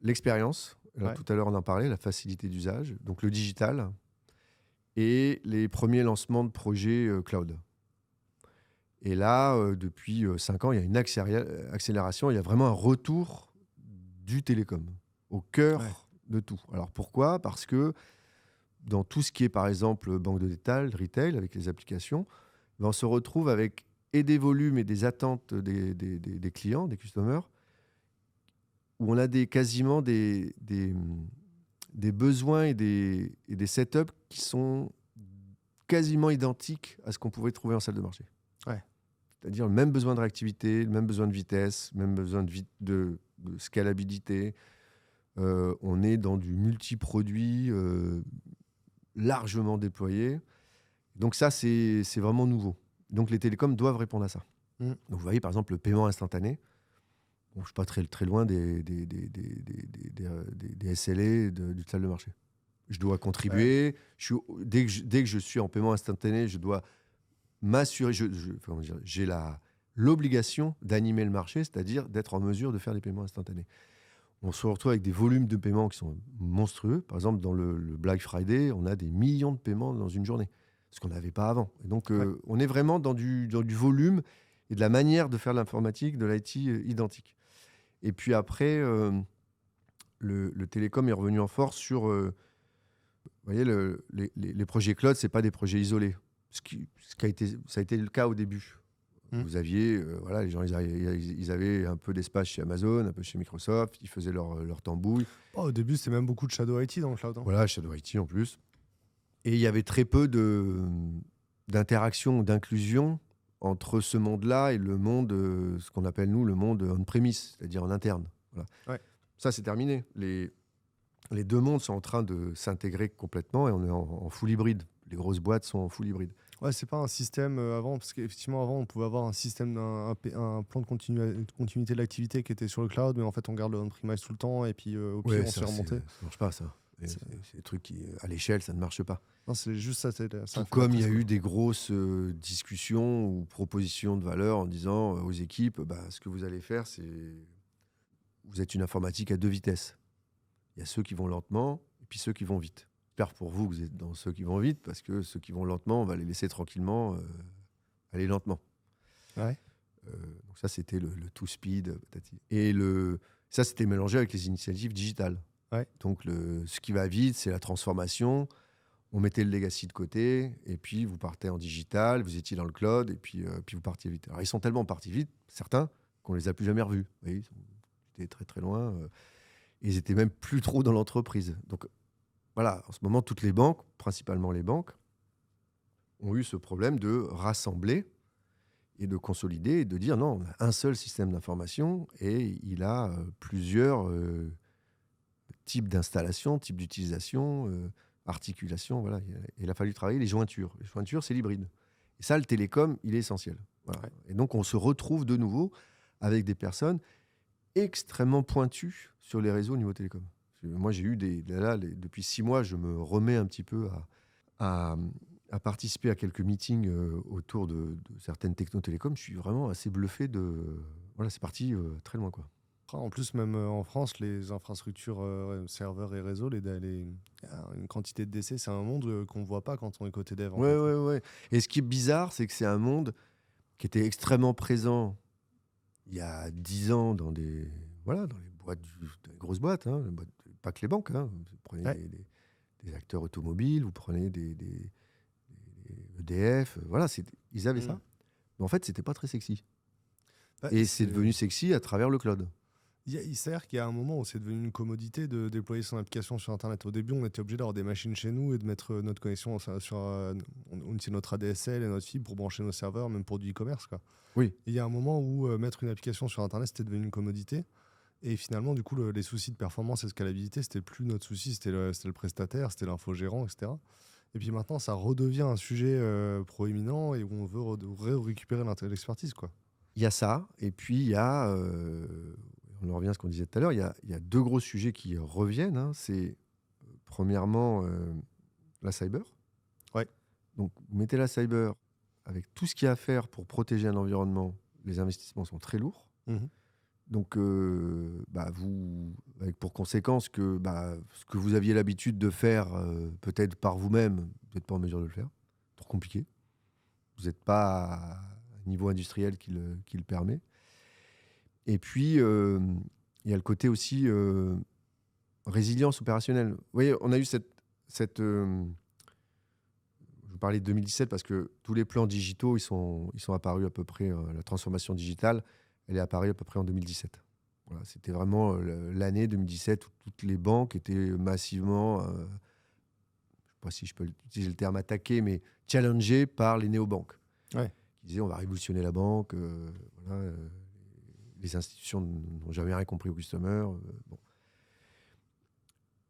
l'expérience. Tout à l'heure, on en parlait, la facilité d'usage. Donc, le digital. Et les premiers lancements de projets cloud. Et là, depuis 5 ans, il y a une accélération, il y a vraiment un retour du télécom, au cœur
Ouais.
de tout. Alors pourquoi ? Parce que dans tout ce qui est, par exemple, banque de détail, retail, avec les applications, ben, on se retrouve avec et des volumes et des attentes des clients, des customers, où on a quasiment des besoins et des setups qui sont quasiment identiques à ce qu'on pouvait trouver en salle de marché.
Ouais.
C'est-à-dire le même besoin de réactivité, le même besoin de vitesse, le même besoin de scalabilité. On est dans du multi-produit largement déployé. Donc ça, c'est vraiment nouveau. Donc les télécoms doivent répondre à ça.
Mm.
Donc vous voyez, par exemple, le paiement instantané. Bon, je ne suis pas très loin des SLA du salle de marché. Je dois contribuer. Dès que je suis en paiement instantané, je dois m'assurer. Comment dire, j'ai l'obligation d'animer le marché, c'est-à-dire d'être en mesure de faire des paiements instantanés. On se retrouve avec des volumes de paiements qui sont monstrueux. Par exemple, dans le Black Friday, on a des millions de paiements dans une journée, ce qu'on n'avait pas avant. Et donc, on est vraiment dans du volume et de la manière de faire de l'informatique, de l'IT identique. Et puis après, le télécom est revenu en force sur... vous voyez, les projets cloud, ce n'est pas des projets isolés. Ça a été le cas au début. Vous aviez, voilà, les gens, ils avaient un peu d'espace chez Amazon, un peu chez Microsoft, ils faisaient leur tambouille.
Oh, au début, c'était même beaucoup de Shadow IT dans le cloud. Hein.
Voilà, Shadow IT en plus. Et il y avait très peu d'interaction, d'inclusion entre ce monde-là et le monde, ce qu'on appelle nous le monde on-premise, c'est-à-dire en interne. Voilà.
Ouais.
Ça, c'est terminé. Les deux mondes sont en train de s'intégrer complètement et on est en full hybride. Les grosses boîtes sont en full hybride.
Ouais, c'est pas un système avant, parce qu'effectivement, avant, on pouvait avoir un système, un plan de continuité de l'activité qui était sur le cloud, mais en fait, on garde le on-premise tout le temps, et puis au pire, on se fait remonter.
Ça marche pas, ça. C'est des trucs qui, à l'échelle, ça ne marche pas.
Non, c'est juste ça.
Tout comme il y a eu des grosses discussions ou propositions de valeur en disant aux équipes, ce que vous allez faire, c'est... Vous êtes une informatique à deux vitesses. Il y a ceux qui vont lentement et puis ceux qui vont vite. J'espère pour vous que vous êtes dans ceux qui vont vite, parce que ceux qui vont lentement, on va les laisser tranquillement aller lentement.
Ouais.
Donc ça, c'était le two speed. Et ça, c'était mélangé avec les initiatives digitales.
Ouais.
Donc ce qui va vite, c'est la transformation. On mettait le legacy de côté, et puis vous partez en digital, vous étiez dans le cloud, et puis vous partiez vite. Alors ils sont tellement partis vite, certains, qu'on les a plus jamais revus. Vous voyez, ils étaient très loin. Ils étaient même plus trop dans l'entreprise. Donc voilà, en ce moment, toutes les banques, principalement les banques, ont eu ce problème de rassembler et de consolider et de dire non, on a un seul système d'information et il a plusieurs types d'installation, types d'utilisation, articulation. Voilà. Il a fallu travailler les jointures. Les jointures, c'est l'hybride. Et ça, le télécom, il est essentiel. Voilà. Ouais. Et donc, on se retrouve de nouveau avec des personnes extrêmement pointues sur les réseaux au niveau télécom. Moi, j'ai eu depuis 6 mois, je me remets un petit peu à participer à quelques meetings autour de certaines techno-télécoms. Je suis vraiment assez bluffé de... Voilà, c'est parti très loin, quoi.
En plus, même en France, les infrastructures serveurs et réseaux, une quantité de décès, c'est un monde qu'on ne voit pas quand on est côté dev.
Ouais. Et ce qui est bizarre, c'est que c'est un monde qui était extrêmement présent il y a 10 ans dans les boîtes, dans les grosses boîtes, hein, pas que les banques. Hein. Vous prenez des acteurs automobiles, vous prenez des EDF, voilà, ils avaient ça. Mais en fait, c'était pas très sexy. Et c'est devenu sexy à travers le cloud.
Il s'avère qu'il y a un moment où c'est devenu une commodité de déployer son application sur Internet. Au début, on était obligé d'avoir des machines chez nous et de mettre notre connexion sur on utilisait notre ADSL et notre fibre pour brancher nos serveurs, même pour du e-commerce. Quoi.
Oui.
Et il y a un moment où mettre une application sur Internet, c'était devenu une commodité. Et finalement, du coup, les soucis de performance et de scalabilité, c'était plus notre souci, c'était le prestataire, c'était l'infogérant, etc. Et puis maintenant, ça redevient un sujet proéminent et où on veut récupérer l'expertise, quoi.
Il y a ça, et puis il y a... on en revient à ce qu'on disait tout à l'heure, il y a deux gros sujets qui reviennent. Hein. C'est premièrement la cyber.
Ouais.
Donc, vous mettez la cyber avec tout ce qu'il y a à faire pour protéger un environnement. Les investissements sont très lourds. Donc, avec pour conséquence que ce que vous aviez l'habitude de faire peut-être par vous-même, vous n'êtes pas en mesure de le faire. Trop compliqué. Vous n'êtes pas à un niveau industriel qui le permet. Et puis, il il y a le côté aussi résilience opérationnelle. Vous voyez, on a eu je vous parlais de 2017 parce que tous les plans digitaux, ils sont apparus à peu près, la transformation digitale, elle est apparue à peu près en 2017. Voilà, c'était vraiment l'année 2017 où toutes les banques étaient massivement, je ne sais pas si je peux utiliser le terme attaquées, mais challengées par les néobanques.
Ouais.
Qui disaient on va révolutionner la banque, voilà, les institutions n'ont jamais rien compris aux customers. Bon.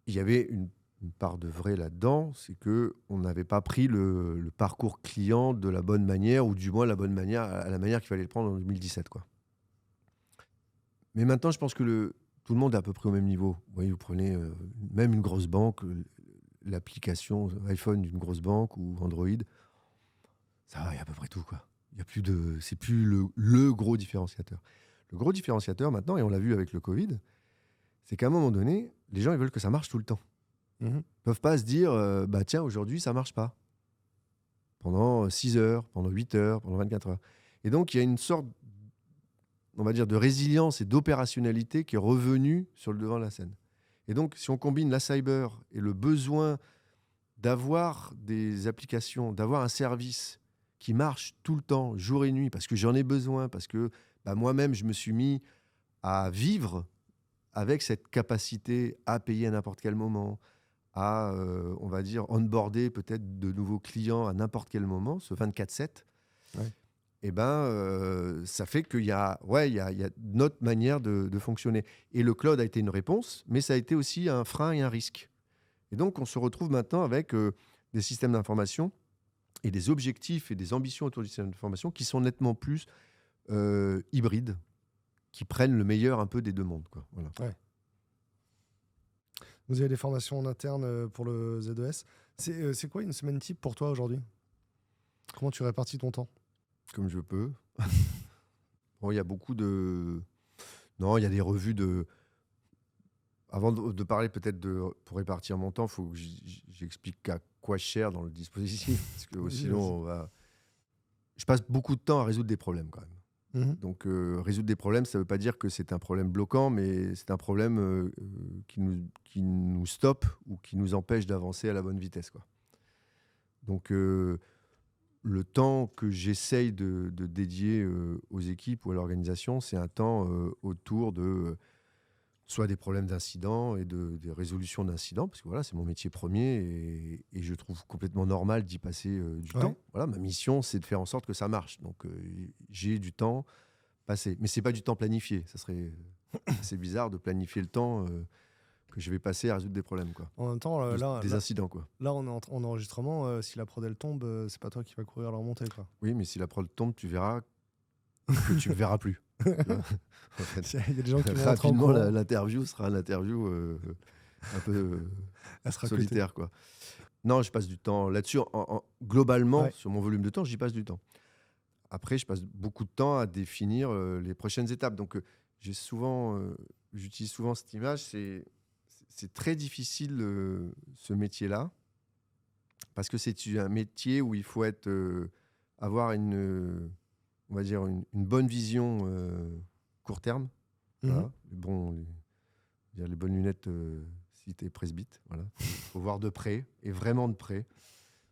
Il y avait une part de vrai là-dedans, c'est qu'on n'avait pas pris le parcours client de la bonne manière, ou du moins la bonne manière, à la manière qu'il fallait le prendre en 2017. Quoi. Mais maintenant, je pense que tout le monde est à peu près au même niveau. Vous voyez, vous prenez même une grosse banque, l'application iPhone d'une grosse banque ou Android, ça va, il y a à peu près tout. Quoi. Il y a plus c'est plus le gros différenciateur. Le gros différenciateur maintenant, et on l'a vu avec le Covid, c'est qu'à un moment donné, les gens ils veulent que ça marche tout le temps. Ils ne peuvent pas se dire bah tiens, aujourd'hui, ça ne marche pas. Pendant 6 heures, pendant 8 heures, pendant 24 heures. Et donc, il y a une sorte, on va dire, de résilience et d'opérationnalité qui est revenue sur le devant de la scène. Et donc, si on combine la cyber et le besoin d'avoir des applications, d'avoir un service qui marche tout le temps, jour et nuit, parce que j'en ai besoin, parce que bah, moi-même, je me suis mis à vivre avec cette capacité à payer à n'importe quel moment, à, on va dire, onboarder peut-être de nouveaux clients à n'importe quel moment, ce 24/7,
ouais.
Et ça fait qu'il y a notre manière de fonctionner. Et le cloud a été une réponse, mais ça a été aussi un frein et un risque. Et donc, on se retrouve maintenant avec des systèmes d'information et des objectifs et des ambitions autour du système d'information qui sont nettement plus hybrides, qui prennent le meilleur un peu des deux mondes. Quoi. Voilà.
Ouais. Vous avez des formations en interne pour le Z2S. C'est quoi une semaine type pour toi aujourd'hui? Comment tu répartis ton temps?
Comme je peux. Bon, il y a beaucoup de... Non, il y a des revues de... Avant de parler peut-être pour répartir mon temps, il faut que j'explique à quoi je sers dans le dispositif. Parce que sinon, je passe beaucoup de temps à résoudre des problèmes quand même. Donc, résoudre des problèmes, ça ne veut pas dire que c'est un problème bloquant, mais c'est un problème qui nous stoppe ou qui nous empêche d'avancer à la bonne vitesse. Quoi. Donc, le temps que j'essaye de dédier aux équipes ou à l'organisation, c'est un temps autour de soit des problèmes d'incidents et des résolutions d'incidents, parce que voilà, c'est mon métier premier et je trouve complètement normal d'y passer du temps. Voilà, ma mission, c'est de faire en sorte que ça marche. Donc, j'ai du temps passé. Mais ce n'est pas du temps planifié. Ça serait assez bizarre de planifier le temps que je vais passer à résoudre des problèmes. Quoi.
En même temps,
des incidents. Quoi.
Là, on est en enregistrement. Si la prod elle tombe, c'est pas toi qui va courir la remonter. Quoi.
Oui, mais si la prod tombe, tu verras que tu ne me verras plus.
En fait, il y a des gens qui vont
rapidement, l'interview sera une interview un peu solitaire. Quoi. Non, je passe du temps là-dessus. Globalement, sur mon volume de temps, j'y passe du temps. Après, je passe beaucoup de temps à définir les prochaines étapes. Donc, j'utilise souvent cette image. C'est très difficile, ce métier-là, parce que c'est un métier où il faut avoir on va dire une bonne vision court terme. Voilà. Les bonnes lunettes si tu es presbyte. Voilà. Il faut voir de près, et vraiment de près,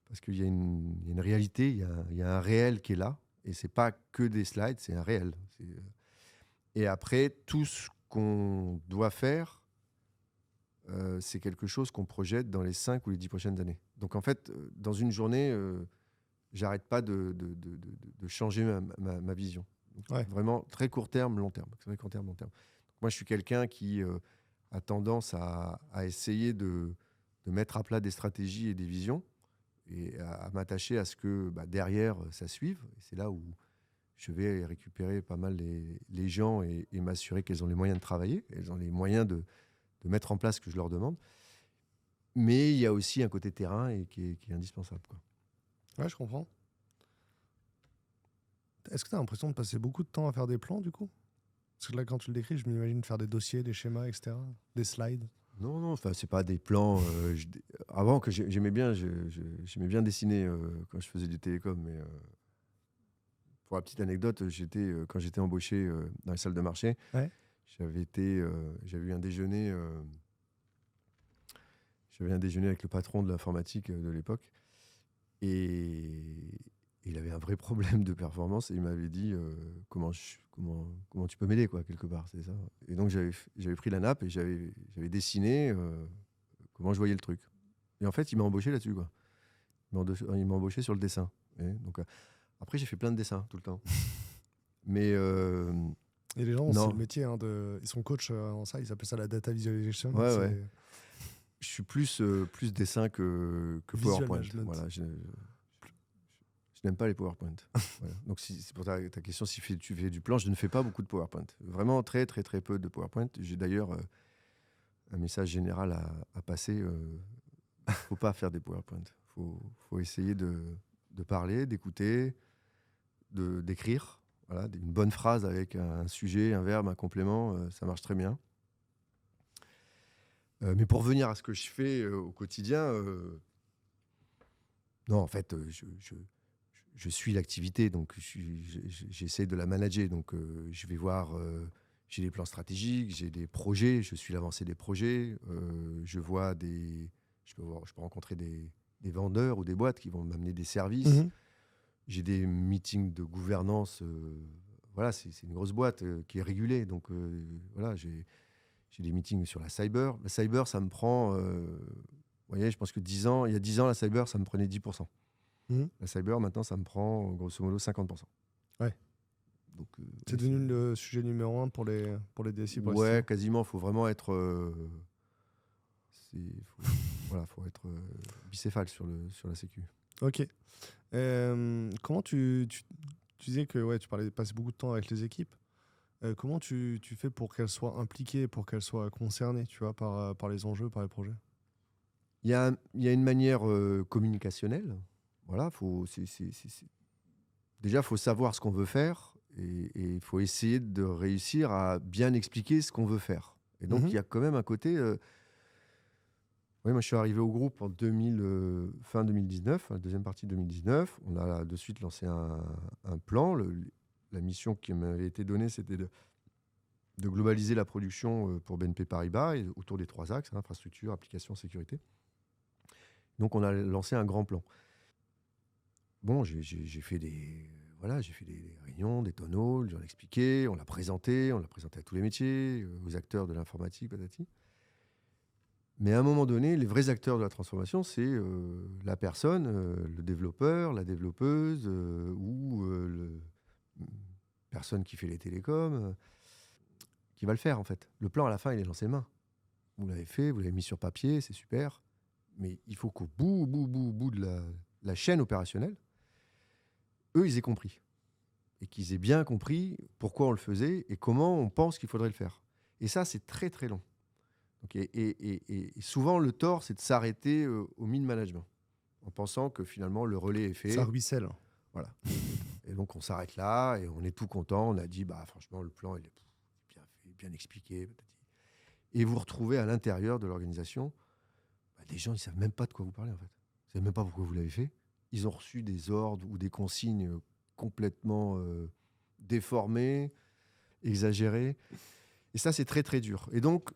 parce qu'il y a une réalité, il y a un réel qui est là, et c'est pas que des slides, c'est un réel. Et après, tout ce qu'on doit faire, c'est quelque chose qu'on projette dans les 5 ou les 10 prochaines années. Donc en fait, dans une journée, j'arrête pas de changer ma vision. Donc, vraiment très court terme, long terme. Très court terme, long terme. Donc, moi, je suis quelqu'un qui a tendance à essayer de mettre à plat des stratégies et des visions et à m'attacher à ce que derrière, ça suive. Et c'est là où je vais récupérer pas mal les gens et m'assurer qu'elles ont les moyens de travailler, qu'elles ont les moyens de mettre en place ce que je leur demande. Mais il y a aussi un côté terrain et qui est indispensable. Quoi.
Ouais, je comprends. Est-ce que tu as l'impression de passer beaucoup de temps à faire des plans, du coup? Parce que là, quand tu le décris, je m'imagine faire des dossiers, des schémas, etc., des slides.
Non, c'est pas des plans. Avant, que j'aimais bien dessiner quand je faisais du télécom. Mais pour la petite anecdote, quand j'étais embauché dans les salles de marché, J'avais eu un déjeuner. J'avais un déjeuner avec le patron de l'informatique de l'époque. Et il avait un vrai problème de performance et il m'avait dit comment tu peux m'aider, quoi, quelque part, c'est ça. Et donc j'avais pris la nappe et j'avais dessiné comment je voyais le truc. Et en fait, il m'a embauché là-dessus, quoi. Il m'a embauché sur le dessin. Donc, après, j'ai fait plein de dessins tout le temps. Mais
Et les gens, c'est
non,
le métier. Ils sont coachs en ça, ils appellent ça la data visualization.
ouais, ouais. Je suis plus dessin que
Visual
PowerPoint.
management.
Voilà, je n'aime pas les PowerPoint. Voilà. Donc, c'est pour ta question, si tu fais du plan, je ne fais pas beaucoup de PowerPoint. Vraiment très, très, très peu de PowerPoint. J'ai d'ailleurs un message général à passer. Il ne faut pas faire des PowerPoint. Il faut essayer de parler, d'écouter, d'écrire. Voilà, une bonne phrase avec un sujet, un verbe, un complément, ça marche très bien. Mais pour revenir à ce que je fais au quotidien, non, en fait, je suis l'activité, donc j'essaie de la manager. Donc, je vais voir, j'ai des plans stratégiques, j'ai des projets, je suis l'avancée des projets. Je peux rencontrer des vendeurs ou des boîtes qui vont m'amener des services.
Mhm.
J'ai des meetings de gouvernance. Voilà, c'est une grosse boîte qui est régulée. Donc, voilà, j'ai des meetings sur la cyber. La cyber, ça me prend... vous voyez, je pense que il y a 10 ans, la cyber, ça me prenait 10%.
Mhm.
La cyber, maintenant, ça me prend grosso modo 50%.
Ouais.
Donc,
C'est devenu le sujet numéro 1 pour les DSI. Pour
ouais,
les CTO.
quasiment. Il faut vraiment être... faut être bicéphale sur la sécu.
Ok. Comment tu disais que ouais, tu passais beaucoup de temps avec les équipes. Comment tu fais pour qu'elles soient impliquées, pour qu'elles soient concernées, tu vois, par les enjeux, par les projets?
Il y a une manière communicationnelle. Voilà, déjà, il faut savoir ce qu'on veut faire et il faut essayer de réussir à bien expliquer ce qu'on veut faire. Et donc, il y a quand même un côté... Oui, moi, je suis arrivé au groupe en fin 2019, la deuxième partie de 2019. On a de suite lancé un plan. La mission qui m'avait été donnée, c'était de globaliser la production pour BNP Paribas et autour des 3 axes, infrastructure, application, sécurité. Donc, on a lancé un grand plan. Bon, j'ai fait des réunions, des tonneaux, j'en ai expliqué, on l'a présenté à tous les métiers, aux acteurs de l'informatique, patati. Mais à un moment donné, les vrais acteurs de la transformation, c'est la personne, le développeur, la développeuse ou la personne qui fait les télécoms, qui va le faire en fait. Le plan, à la fin, il est dans ses mains. Vous l'avez fait, vous l'avez mis sur papier, c'est super. Mais il faut qu'au bout de la chaîne opérationnelle, eux, ils aient compris. Et qu'ils aient bien compris pourquoi on le faisait et comment on pense qu'il faudrait le faire. Et ça, c'est très, très long. Donc, et souvent, le tort, c'est de s'arrêter au mid-management, en pensant que finalement, le relais est fait.
Ça ruisselle.
Voilà. Et donc, on s'arrête là et on est tout content. On a dit, bah, franchement, le plan, il est bien fait, bien expliqué. Et vous retrouvez à l'intérieur de l'organisation, des gens, ils ne savent même pas de quoi vous parlez, en fait. Ils ne savent même pas pourquoi vous l'avez fait. Ils ont reçu des ordres ou des consignes complètement déformées, exagérées. Et ça, c'est très, très dur. Et donc,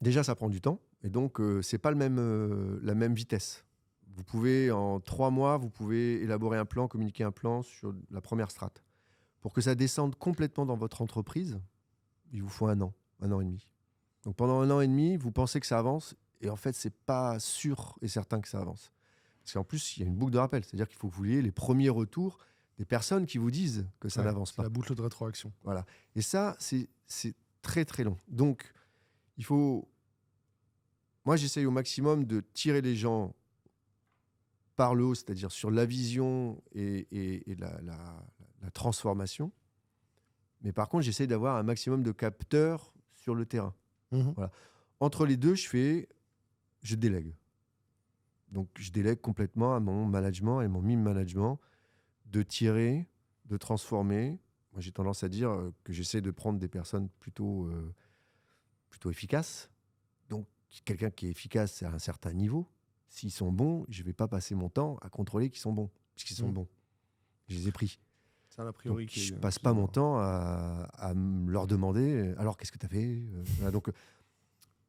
déjà, ça prend du temps. Et donc, c'est pas la même vitesse. Vous pouvez, en 3 mois, vous pouvez élaborer un plan, communiquer un plan sur la première strate. Pour que ça descende complètement dans votre entreprise, il vous faut 1 an et demi. Donc, pendant 1 an et demi, vous pensez que ça avance. Et en fait, c'est pas sûr et certain que ça avance. Parce qu'en plus, il y a une boucle de rappel. C'est-à-dire qu'il faut que vous ayez les premiers retours des personnes qui vous disent que ça n'avance pas.
La boucle de rétroaction.
Voilà. Et ça, c'est très, très long. Donc, il faut... Moi, j'essaye au maximum de tirer les gens par le haut, c'est-à-dire sur la vision et la transformation. Mais par contre, j'essaye d'avoir un maximum de capteurs sur le terrain.
Mmh.
Voilà. Entre les deux, je délègue. Donc, je délègue complètement à mon management et mon mime-management de tirer, de transformer. Moi, j'ai tendance à dire que j'essaie de prendre des personnes plutôt efficaces. Donc, quelqu'un qui est efficace à un certain niveau, s'ils sont bons, je ne vais pas passer mon temps à contrôler qu'ils sont bons, puisqu'ils sont bons. Je les ai pris.
C'est un a priori
Donc,
qui
je
est,
passe
qui
pas
est
mon
mort.
temps à leur demander alors qu'est-ce que tu as fait. Voilà, donc,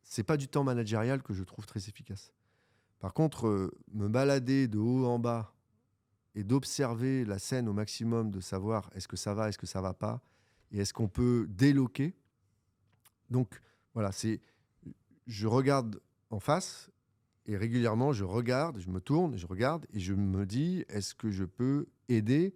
c'est pas du temps managérial que je trouve très efficace. Par contre, me balader de haut en bas et d'observer la scène au maximum, de savoir est-ce que ça va, est-ce que ça va pas, et est-ce qu'on peut déloquer. Donc voilà, je regarde en face et régulièrement je regarde, je me tourne, je regarde et je me dis est-ce que je peux aider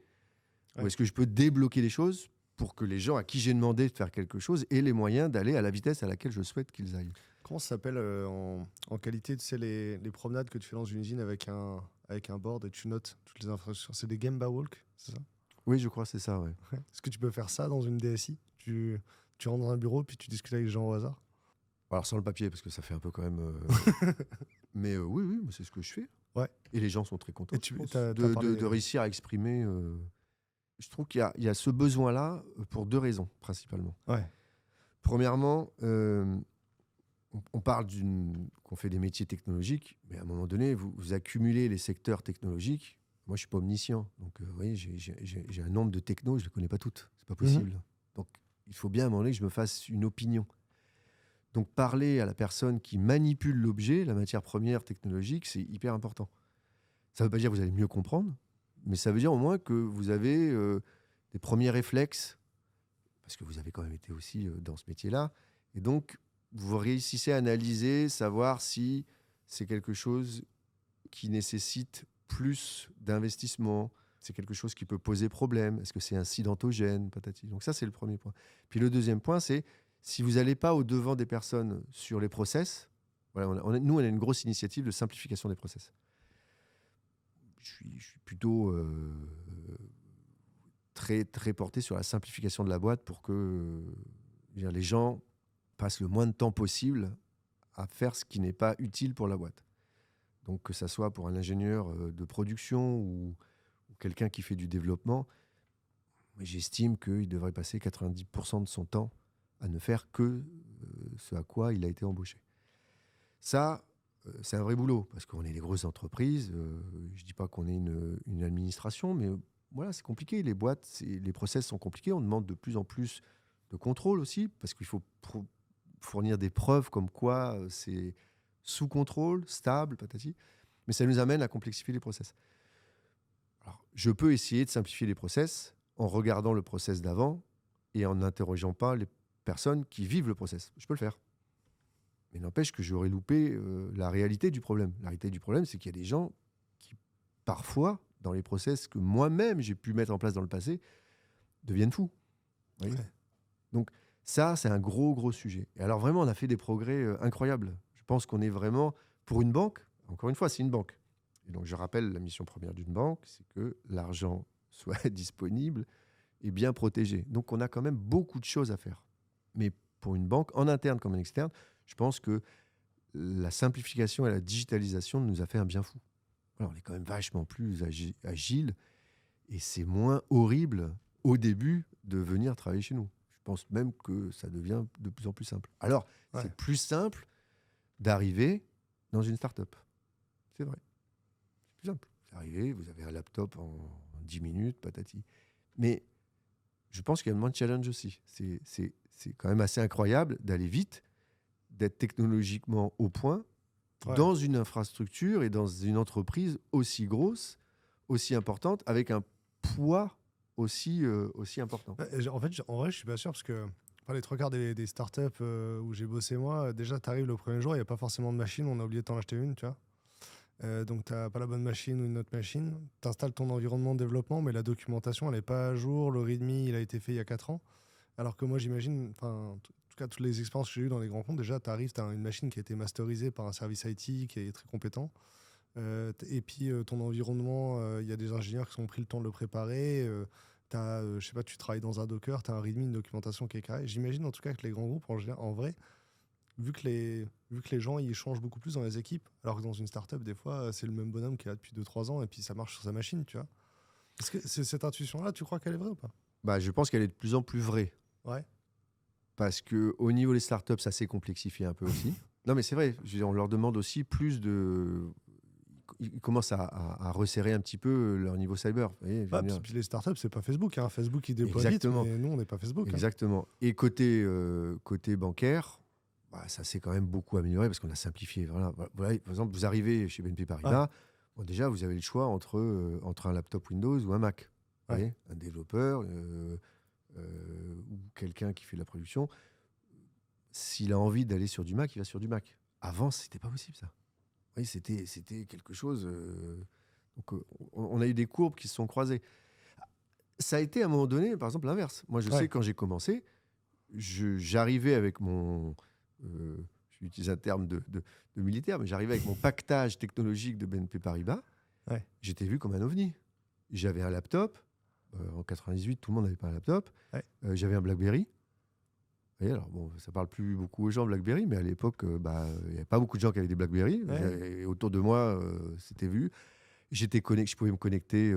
ou
Ouais.
est-ce que je peux débloquer les choses pour que les gens à qui j'ai demandé de faire quelque chose aient les moyens d'aller à la vitesse à laquelle je souhaite qu'ils aillent.
Comment ça s'appelle en qualité, tu sais, les promenades que tu fais dans une usine avec un board et tu notes toutes les infrastructures? C'est des Gemba Walk, c'est ça?
Oui, je crois que c'est ça, ouais.
Ouais. Est-ce que tu peux faire ça dans une DSI? Tu rentres dans un bureau puis tu discutes avec les gens au hasard?
Alors sans le papier, parce que ça fait un peu quand même... Mais oui, oui, c'est ce que je fais.
Ouais.
Et les gens sont très contents,
Et
je
tu
pense,
t'as
de,
parlé.
de réussir à exprimer. Je trouve qu'il y a ce besoin-là pour deux raisons, principalement.
Ouais.
Premièrement, on parle qu'on fait des métiers technologiques, mais à un moment donné, vous accumulez les secteurs technologiques. Moi, je ne suis pas omniscient. Donc, vous voyez, j'ai un nombre de technos, je ne les connais pas toutes. Ce n'est pas possible. Donc, il faut bien à un moment donné que je me fasse une opinion. Donc, parler à la personne qui manipule l'objet, la matière première technologique, c'est hyper important. Ça ne veut pas dire que vous allez mieux comprendre, mais ça veut dire au moins que vous avez des premiers réflexes, parce que vous avez quand même été aussi dans ce métier-là. Et donc, vous réussissez à analyser, savoir si c'est quelque chose qui nécessite plus d'investissement, c'est quelque chose qui peut poser problème, est-ce que c'est incidentogène, patati. Donc ça, c'est le premier point. Puis le deuxième point, c'est si vous n'allez pas au-devant des personnes sur les process, voilà, nous, on a une grosse initiative de simplification des process. Je suis plutôt très, très porté sur la simplification de la boîte pour que les gens passent le moins de temps possible à faire ce qui n'est pas utile pour la boîte. Donc que ça soit pour un ingénieur de production ou quelqu'un qui fait du développement, j'estime qu'il devrait passer 90% de son temps à ne faire que ce à quoi il a été embauché. Ça, c'est un vrai boulot, parce qu'on est des grosses entreprises. Je ne dis pas qu'on est une administration, mais voilà, c'est compliqué. Les boîtes, les process sont compliqués. On demande de plus en plus de contrôle aussi, parce qu'il faut fournir des preuves comme quoi c'est sous contrôle, stable, patati. Mais ça nous amène à complexifier les process. Alors, je peux essayer de simplifier les process en regardant le process d'avant et en n'interrogeant pas les personnes qui vivent le process. Je peux le faire. Mais n'empêche que j'aurais loupé la réalité du problème. La réalité du problème, c'est qu'il y a des gens qui, parfois, dans les process que moi-même j'ai pu mettre en place dans le passé, deviennent fous. Vous voyez ?
Ouais.
Donc ça, c'est un gros, gros sujet. Et alors vraiment, on a fait des progrès incroyables. Je pense qu'on est vraiment, pour une banque, encore une fois, c'est une banque. Et donc je rappelle, la mission première d'une banque, c'est que l'argent soit disponible et bien protégé. Donc on a quand même beaucoup de choses à faire. Mais pour une banque, en interne comme en externe, je pense que la simplification et la digitalisation nous a fait un bien fou. Voilà, on est quand même vachement plus agile et c'est moins horrible au début de venir travailler chez nous. Je pense même que ça devient de plus en plus simple. Alors,
Ouais.
c'est plus simple d'arriver dans une start-up. C'est vrai. C'est plus simple. Vous arrivez, vous avez un laptop en 10 minutes, patati. Mais je pense qu'il y a moins de challenge aussi. C'est quand même assez incroyable d'aller vite, d'être technologiquement au point,
Ouais.
dans une infrastructure et dans une entreprise aussi grosse, aussi importante, avec un poids aussi important.
En vrai, je suis pas sûr parce que enfin, les trois quarts des startups où j'ai bossé moi, déjà, tu arrives le premier jour, il n'y a pas forcément de machine, on a oublié de t'en acheter une, tu vois. Donc, tu n'as pas la bonne machine ou une autre machine. Tu installes ton environnement de développement, mais la documentation, elle n'est pas à jour. Le README, il a été fait il y a 4 ans. Alors que moi, j'imagine, en tout cas, toutes les expériences que j'ai eues dans les grands comptes, déjà, tu arrives, tu as une machine qui a été masterisée par un service IT qui est très compétent. Et puis, ton environnement, il y a des ingénieurs qui ont pris le temps de le préparer. Je sais pas, tu travailles dans un Docker, tu as un README, une documentation qui est carrée. J'imagine en tout cas que les grands groupes, en vrai, vu que les gens ils changent beaucoup plus dans les équipes, alors que dans une startup, des fois, c'est le même bonhomme qui est là depuis 2-3 ans et puis ça marche sur sa machine, tu vois. Est-ce que cette intuition-là, tu crois qu'elle est vraie ou pas?
Je pense qu'elle est de plus en plus vraie.
Ouais.
Parce qu'au niveau des startups, ça s'est complexifié un peu aussi. Non, mais c'est vrai. On leur demande aussi plus de... ils commencent à resserrer un petit peu leur niveau cyber. Vous voyez, je veux dire.
Puis les startups, c'est pas Facebook. Hein. Facebook, il déploie
Exactement.
vite, mais nous, on n'est pas Facebook. Hein.
Exactement. Et côté bancaire, ça s'est quand même beaucoup amélioré parce qu'on a simplifié. Voilà. Par exemple, vous arrivez chez BNP Paribas, bon, déjà, vous avez le choix entre un laptop Windows ou un Mac. Vous voyez, un développeur ou quelqu'un qui fait de la production, s'il a envie d'aller sur du Mac, il va sur du Mac. Avant, c'était pas possible, ça. Oui, c'était quelque chose. Donc, on a eu des courbes qui se sont croisées. Ça a été à un moment donné, par exemple, l'inverse. Moi, je sais, quand j'ai commencé, j'arrivais avec mon. J'utilise un terme de militaire, mais j'arrivais avec mon pactage technologique de BNP Paribas.
Ouais.
J'étais vu comme un ovni. J'avais un laptop. En 98, tout le monde n'avait pas un laptop.
Ouais.
J'avais un BlackBerry. Et alors, bon, ça parle plus beaucoup aux gens, BlackBerry, mais à l'époque, il n'y avait pas beaucoup de gens qui avaient des BlackBerry.
Ouais.
Et autour de moi, c'était vu. Je pouvais me connecter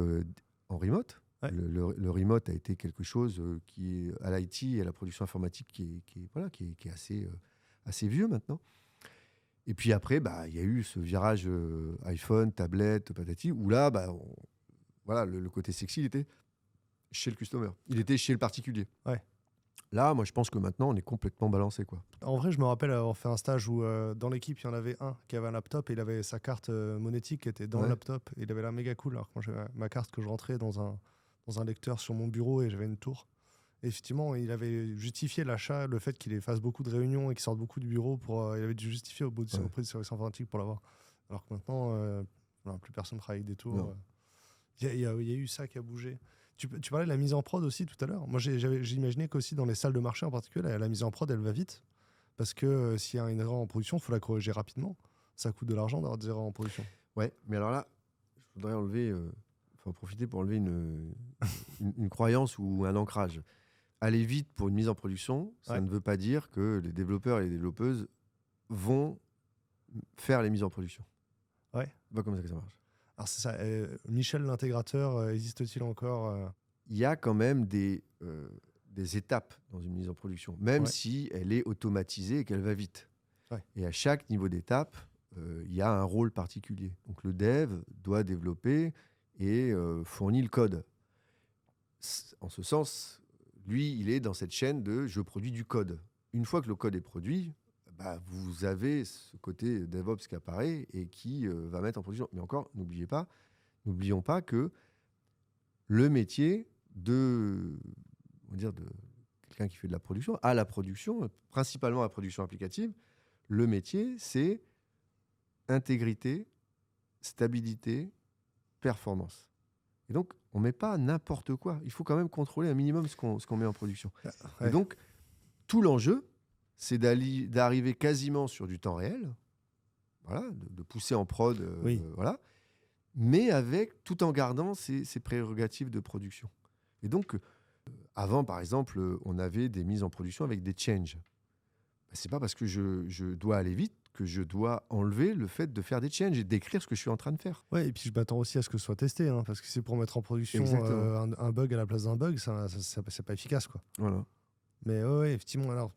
en remote.
Ouais.
Le remote a été quelque chose qui est à l'IT et à la production informatique qui est assez vieux maintenant. Et puis après, il y a eu ce virage iPhone, tablette, patati, où là, le côté sexy, il était chez le customer. Il était chez le particulier.
Ouais.
Là, moi, je pense que maintenant, on est complètement balancé, quoi.
En vrai, je me rappelle avoir fait un stage où dans l'équipe, il y en avait un qui avait un laptop et il avait sa carte monétique qui était dans le laptop. Et il avait l'air méga cool. Alors quand j'avais ma carte que je rentrais dans un lecteur sur mon bureau et j'avais une tour. Et effectivement, il avait justifié l'achat, le fait qu'il fasse beaucoup de réunions et qu'il sorte beaucoup du bureau. Il avait dû justifier auprès du service informatique pour l'avoir. Alors que maintenant, plus personne ne travaille avec des tours. Il y a eu ça qui a bougé. Tu parlais de la mise en prod aussi tout à l'heure. Moi, j'imaginais qu'aussi dans les salles de marché en particulier, la mise en prod, elle va vite. Parce que s'il y a une erreur en production, il faut la corriger rapidement. Ça coûte de l'argent d'avoir des erreurs en production.
Ouais, mais alors là, je voudrais en profiter pour enlever une croyance ou un ancrage. Aller vite pour une mise en production, ça ne veut pas dire que les développeurs et les développeuses vont faire les mises en production.
Ouais.
C'est pas comme ça que ça marche.
Alors c'est ça. Michel l'intégrateur, existe-t-il encore
Il y a quand même des étapes dans une mise en production, même si elle est automatisée et qu'elle va vite. Ouais. Et à chaque niveau d'étape, il y a un rôle particulier. Donc le dev doit développer et fournit le code. En ce sens, lui, il est dans cette chaîne de « je produis du code ». Une fois que le code est produit, vous avez ce côté DevOps qui apparaît et qui va mettre en production. Mais encore, n'oublions pas que le métier de quelqu'un qui fait de la production, à la production, principalement à la production applicative, le métier, c'est intégrité, stabilité, performance. Et donc, on ne met pas n'importe quoi. Il faut quand même contrôler un minimum ce qu'on met en production. Ouais. Et donc, tout l'enjeu, c'est d'arriver quasiment sur du temps réel, voilà, de pousser en prod, voilà, mais tout en gardant ses prérogatives de production. Et donc, avant, par exemple, on avait des mises en production avec des changes. C'est pas parce que je dois aller vite que je dois enlever le fait de faire des changes et d'écrire ce que je suis en train de faire.
Ouais, et puis je m'attends aussi à ce que ce soit testé, hein, parce que c'est pour mettre en production un bug à la place d'un bug, ça c'est pas efficace, quoi.
Voilà.
Mais ouais, effectivement, alors,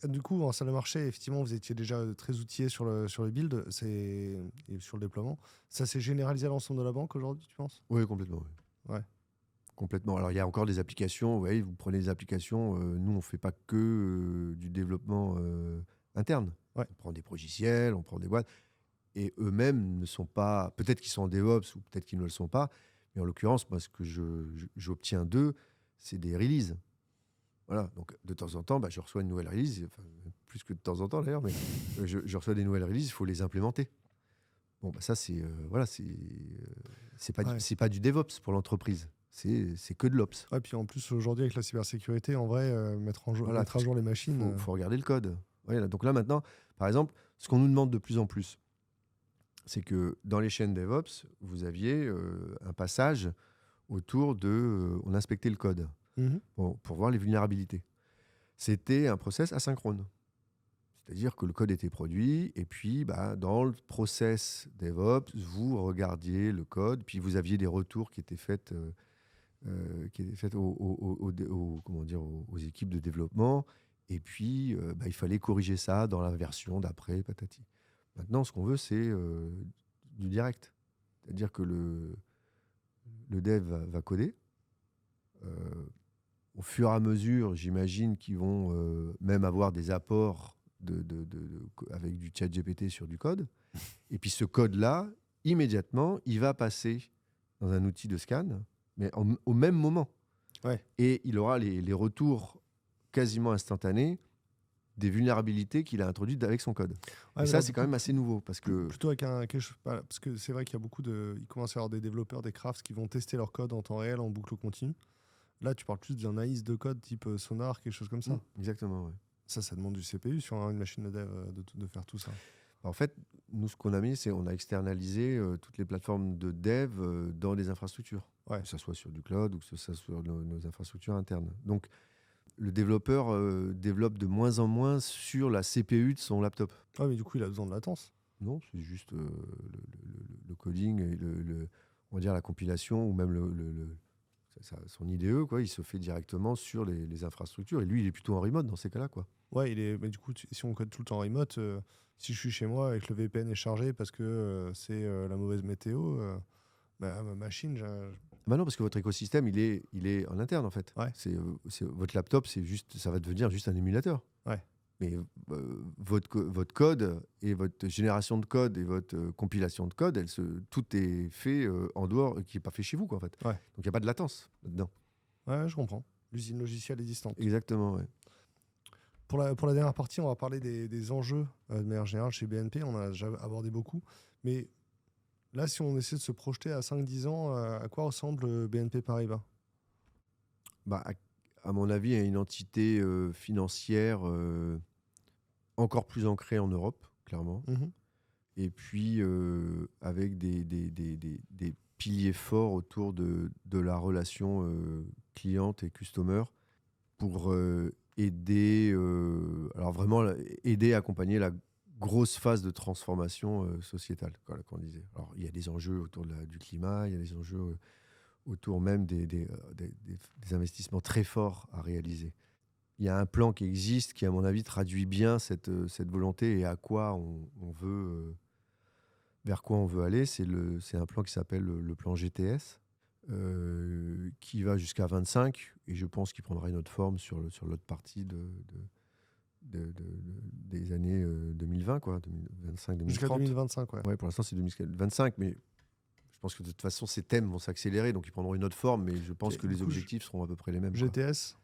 du coup, en salle de marché, effectivement, vous étiez déjà très outillé sur le build et sur le déploiement. Ça s'est généralisé à l'ensemble de la banque aujourd'hui, tu penses ?
Oui, complètement. Oui.
Ouais.
Complètement. Alors, il y a encore des applications. Vous prenez des applications. Nous, on ne fait pas que du développement interne. Ouais. On prend des logiciels, on prend des boîtes. Et eux-mêmes ne sont pas... Peut-être qu'ils sont en DevOps ou peut-être qu'ils ne le sont pas. Mais en l'occurrence, moi, ce que j'obtiens d'eux, c'est des releases. Voilà. Donc, de temps en temps, je reçois une nouvelle release. Enfin, plus que de temps en temps, d'ailleurs. Mais je reçois des nouvelles releases, il faut les implémenter. Bon, ça, c'est... c'est pas du DevOps pour l'entreprise. C'est que de l'Ops.
Ouais, puis en plus, aujourd'hui, avec la cybersécurité, en vrai, mettre à jour les machines...
Il faut regarder le code. Voilà. Donc là, maintenant, par exemple, ce qu'on nous demande de plus en plus, c'est que dans les chaînes DevOps, vous aviez un passage autour de... on inspectait le code pour voir les vulnérabilités. C'était un process asynchrone. C'est-à-dire que le code était produit, et puis dans le process DevOps, vous regardiez le code, puis vous aviez des retours qui étaient faits... aux équipes de développement, et puis il fallait corriger ça dans la version d'après, patati. Maintenant, ce qu'on veut, c'est du direct. C'est-à-dire que le dev va coder. Au fur et à mesure, j'imagine qu'ils vont même avoir des apports avec du chat GPT sur du code. Et puis ce code-là, immédiatement, il va passer dans un outil de scan, mais au même moment.
Ouais.
Et il aura les retours quasiment instantanés des vulnérabilités qu'il a introduites avec son code.
Ouais,
et ça, c'est quand même assez nouveau. Parce que
plutôt avec parce que c'est vrai qu'il y a beaucoup il commence à y avoir des développeurs, des crafts qui vont tester leur code en temps réel, en boucle continue. Là, tu parles plus d'une analyse de code type Sonar, quelque chose comme ça.
Exactement, ouais.
Ça demande du CPU sur une machine de dev de faire tout ça.
En fait, nous, ce qu'on a mis, c'est on a externalisé toutes les plateformes de dev dans des infrastructures.
Ouais.
Que ce soit sur du cloud ou que ce soit sur nos infrastructures internes. Donc, le développeur développe de moins en moins sur la CPU de son laptop.
Ouais, mais du coup, il a besoin de latence.
Non, c'est juste le coding et on va dire la compilation ou même son IDE, quoi. Il se fait directement sur les infrastructures. Et lui, il est plutôt en remote dans ces cas-là, quoi.
Ouais, mais du coup, si on code tout le temps en remote, si je suis chez moi et que le VPN est chargé parce que c'est la mauvaise météo, ma machine,
Bah non, parce que votre écosystème, il est en interne, en fait.
Ouais.
Votre laptop, ça va devenir juste un émulateur.
Ouais.
Mais votre code et votre génération de code et votre compilation de code, tout est fait en dehors, qui n'est pas fait chez vous, quoi, en fait.
Ouais.
Donc, il n'y a pas de latence là-dedans.
Ouais, je comprends. L'usine logicielle est distante.
Exactement, ouais.
Pour la dernière partie, on va parler des enjeux de manière générale chez BNP. On en a déjà abordé beaucoup. Mais là, si on essaie de se projeter à 5-10 ans, à quoi ressemble BNP Paribas ?
Bah, à mon avis, il y a une entité financière encore plus ancrée en Europe, clairement.
Mhm.
Et puis, avec des piliers forts autour de la relation cliente et customer pour aider, alors vraiment aider à accompagner la grosse phase de transformation sociétale, qu'on disait. Alors, il y a des enjeux autour du climat, il y a des enjeux autour même des investissements très forts à réaliser. Il y a un plan qui existe qui, à mon avis, traduit bien cette volonté et à quoi on veut, vers quoi on veut aller. C'est un plan qui s'appelle le plan GTS, qui va jusqu'à 25, et je pense qu'il prendra une autre forme sur l'autre partie des années 2020, quoi, 2025-2030.
Jusqu'à 2025, ouais.
Ouais, pour l'instant, c'est 2025, mais je pense que de toute façon, ces thèmes vont s'accélérer, donc ils prendront une autre forme, mais je pense que les objectifs seront à peu près les mêmes.
GTS ?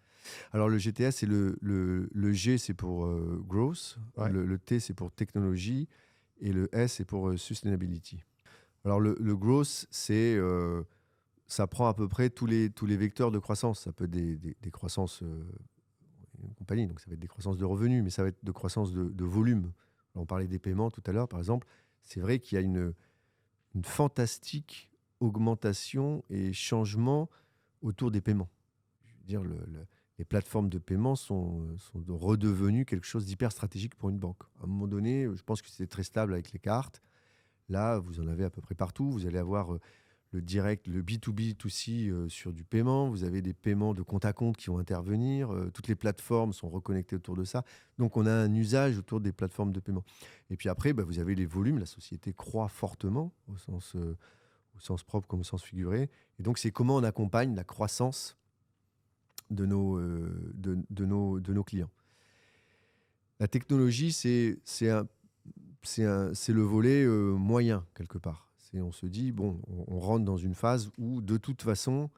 Alors, le GTS, c'est le G, c'est pour growth,
Ouais.
le T, c'est pour technologie, et le S, c'est pour sustainability. Alors, le growth, ça prend à peu près tous les vecteurs de croissance. Ça peut être des croissances compagnie, donc ça va être des croissances de revenus, mais ça va être de croissance de volume. Alors, on parlait des paiements tout à l'heure, par exemple. C'est vrai qu'il y a une fantastique augmentation et changement autour des paiements. Je veux dire, les plateformes de paiement sont redevenues quelque chose d'hyper stratégique pour une banque. À un moment donné, je pense que c'était très stable avec les cartes. Là, vous en avez à peu près partout. Vous allez avoir le direct, le B2B2C sur du paiement. Vous avez des paiements de compte à compte qui vont intervenir. Toutes les plateformes sont reconnectées autour de ça. Donc, on a un usage autour des plateformes de paiement. Et puis après, vous avez les volumes. La société croît fortement au sens propre comme au sens figuré. Et donc, c'est comment on accompagne la croissance de nos clients. La technologie, c'est le volet moyen, quelque part. On se dit, bon, on rentre dans une phase où, de toute façon,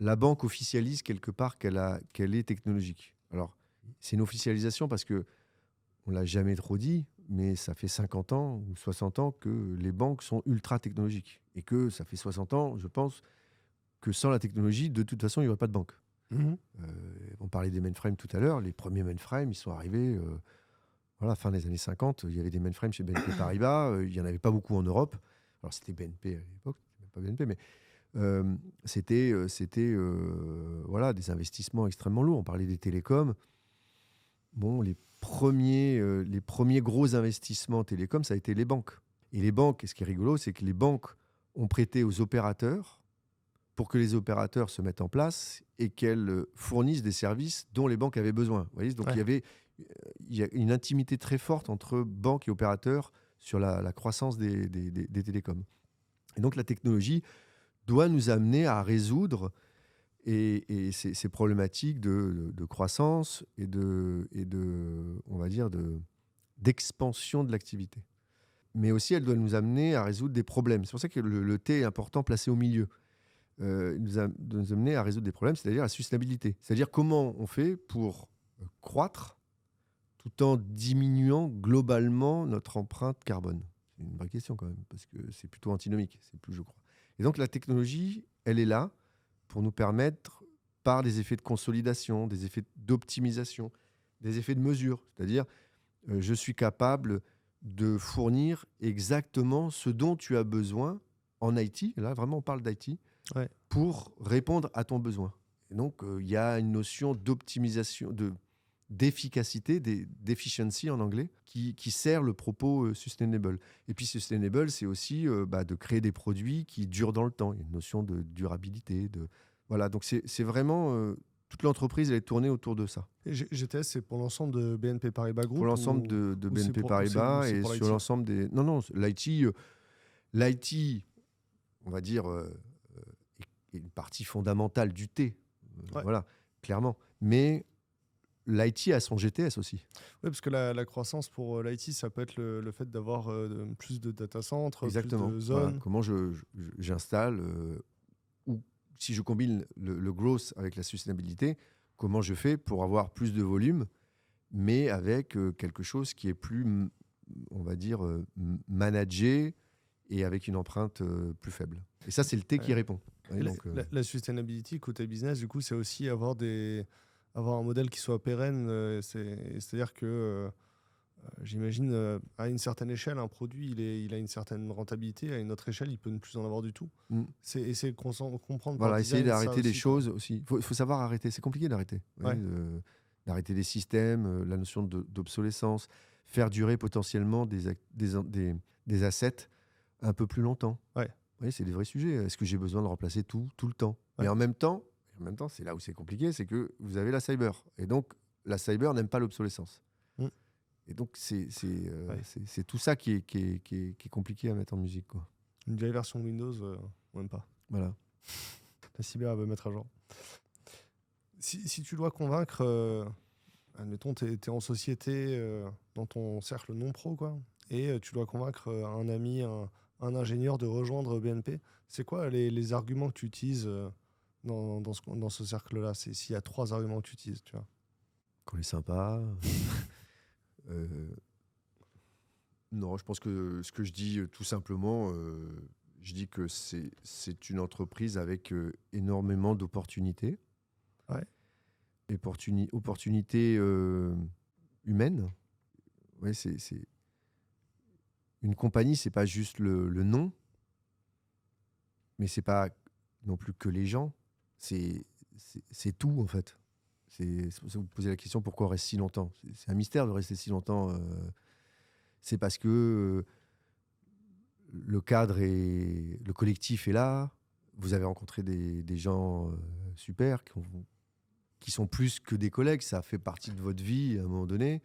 la banque officialise quelque part qu'elle est technologique. Alors, c'est une officialisation parce qu'on ne l'a jamais trop dit, mais ça fait 50 ans ou 60 ans que les banques sont ultra technologiques. Et que ça fait 60 ans, je pense, que sans la technologie, de toute façon, il n'y aurait pas de banque. On parlait des mainframes tout à l'heure. Les premiers mainframes, ils sont arrivés fin des années 50. Il y avait des mainframes chez BNP Paribas. Il n'y en avait pas beaucoup en Europe. Alors, c'était BNP à l'époque, même pas BNP, mais c'était des investissements extrêmement lourds. On parlait des télécoms. Bon, les premiers gros investissements télécoms, ça a été les banques. Et les banques, ce qui est rigolo, c'est que les banques ont prêté aux opérateurs pour que les opérateurs se mettent en place et qu'elles fournissent des services dont les banques avaient besoin. Vous voyez, donc, il y a une intimité très forte entre banques et opérateurs sur la croissance des télécoms. Et donc la technologie doit nous amener à résoudre ces problématiques de croissance on va dire, d'expansion de l'activité. Mais aussi, elle doit nous amener à résoudre des problèmes. C'est pour ça que le T est important, placé au milieu. Il doit nous amener à résoudre des problèmes, c'est-à-dire la sustainabilité. C'est-à-dire comment on fait pour croître tout en diminuant globalement notre empreinte carbone. C'est une vraie question quand même, parce que c'est plutôt antinomique, c'est plus, je crois. Et donc la technologie, elle est là pour nous permettre, par des effets de consolidation, des effets d'optimisation, des effets de mesure, c'est-à-dire je suis capable de fournir exactement ce dont tu as besoin en IT, là vraiment on parle d'IT,
Ouais.
pour répondre à ton besoin. Et donc il y a une notion d'optimisation, d'efficacité, d'efficiency en anglais, qui sert le propos sustainable. Et puis sustainable, c'est aussi de créer des produits qui durent dans le temps. Il y a une notion de durabilité. Voilà, donc c'est vraiment... toute l'entreprise, elle est tournée autour de ça.
Et GTS, c'est pour l'ensemble de BNP Paribas Group
Pour l'ensemble
ou,
de
ou c'est
BNP
pour-
Paribas
c'est
et
pour
sur
l'IT?
l'ensemble des... Non, l'IT, on va dire, est une partie fondamentale du T.
Ouais.
Voilà, clairement. Mais l'IT a son GTS aussi.
Oui, parce que la croissance pour l'IT, ça peut être le fait d'avoir plus de data centers,
Exactement.
plus de
Voilà.
zones.
Comment j'installe, ou si je combine le growth avec la sustainabilité, comment je fais pour avoir plus de volume, mais avec quelque chose qui est plus, on va dire, managé et avec une empreinte plus faible. Et ça, c'est le T qui répond.
Et
Ouais, donc,
la sustainability côté business, du coup, c'est aussi avoir un modèle qui soit pérenne. C'est-à-dire que j'imagine à une certaine échelle, un produit, il a une certaine rentabilité. À une autre échelle, il peut ne plus en avoir du tout. C'est essayer de comprendre.
Voilà,
par
essayer
design, ça
d'arrêter les
aussi,
choses aussi. Il faut savoir arrêter. C'est compliqué d'arrêter.
Ouais.
D'arrêter des systèmes, la notion d'obsolescence, faire durer potentiellement des assets un peu plus longtemps.
Ouais.
Oui, c'est des vrais sujets. Est-ce que j'ai besoin de remplacer tout le temps?
Ouais.
Et en même temps, c'est là où c'est compliqué, c'est que vous avez la cyber. Et donc, la cyber n'aime pas l'obsolescence. Et donc, c'est tout ça qui est compliqué à mettre en musique, quoi.
Une vieille version de Windows, on n'aime pas.
Voilà.
La cyber, elle veut mettre à jour. Si tu dois convaincre, admettons, tu es en société, dans ton cercle non pro, quoi, et tu dois convaincre un ami, un ingénieur de rejoindre BNP, c'est quoi les arguments que tu utilises dans ce cercle-là? S'il y a 3 arguments que tu utilises, tu vois.
Qu'on est sympa. Non, je pense que ce que je dis tout simplement, je dis que c'est une entreprise avec énormément d'opportunités.
Ouais.
Opportunités humaines. Ouais, c'est une compagnie, c'est pas juste le nom, mais c'est pas non plus que les gens. C'est tout en fait. C'est pour ça que vous posez la question pourquoi on reste si longtemps. C'est un mystère de rester si longtemps. C'est parce que le cadre le collectif est là. Vous avez rencontré des gens super qui sont plus que des collègues. Ça fait partie de votre vie à un moment donné.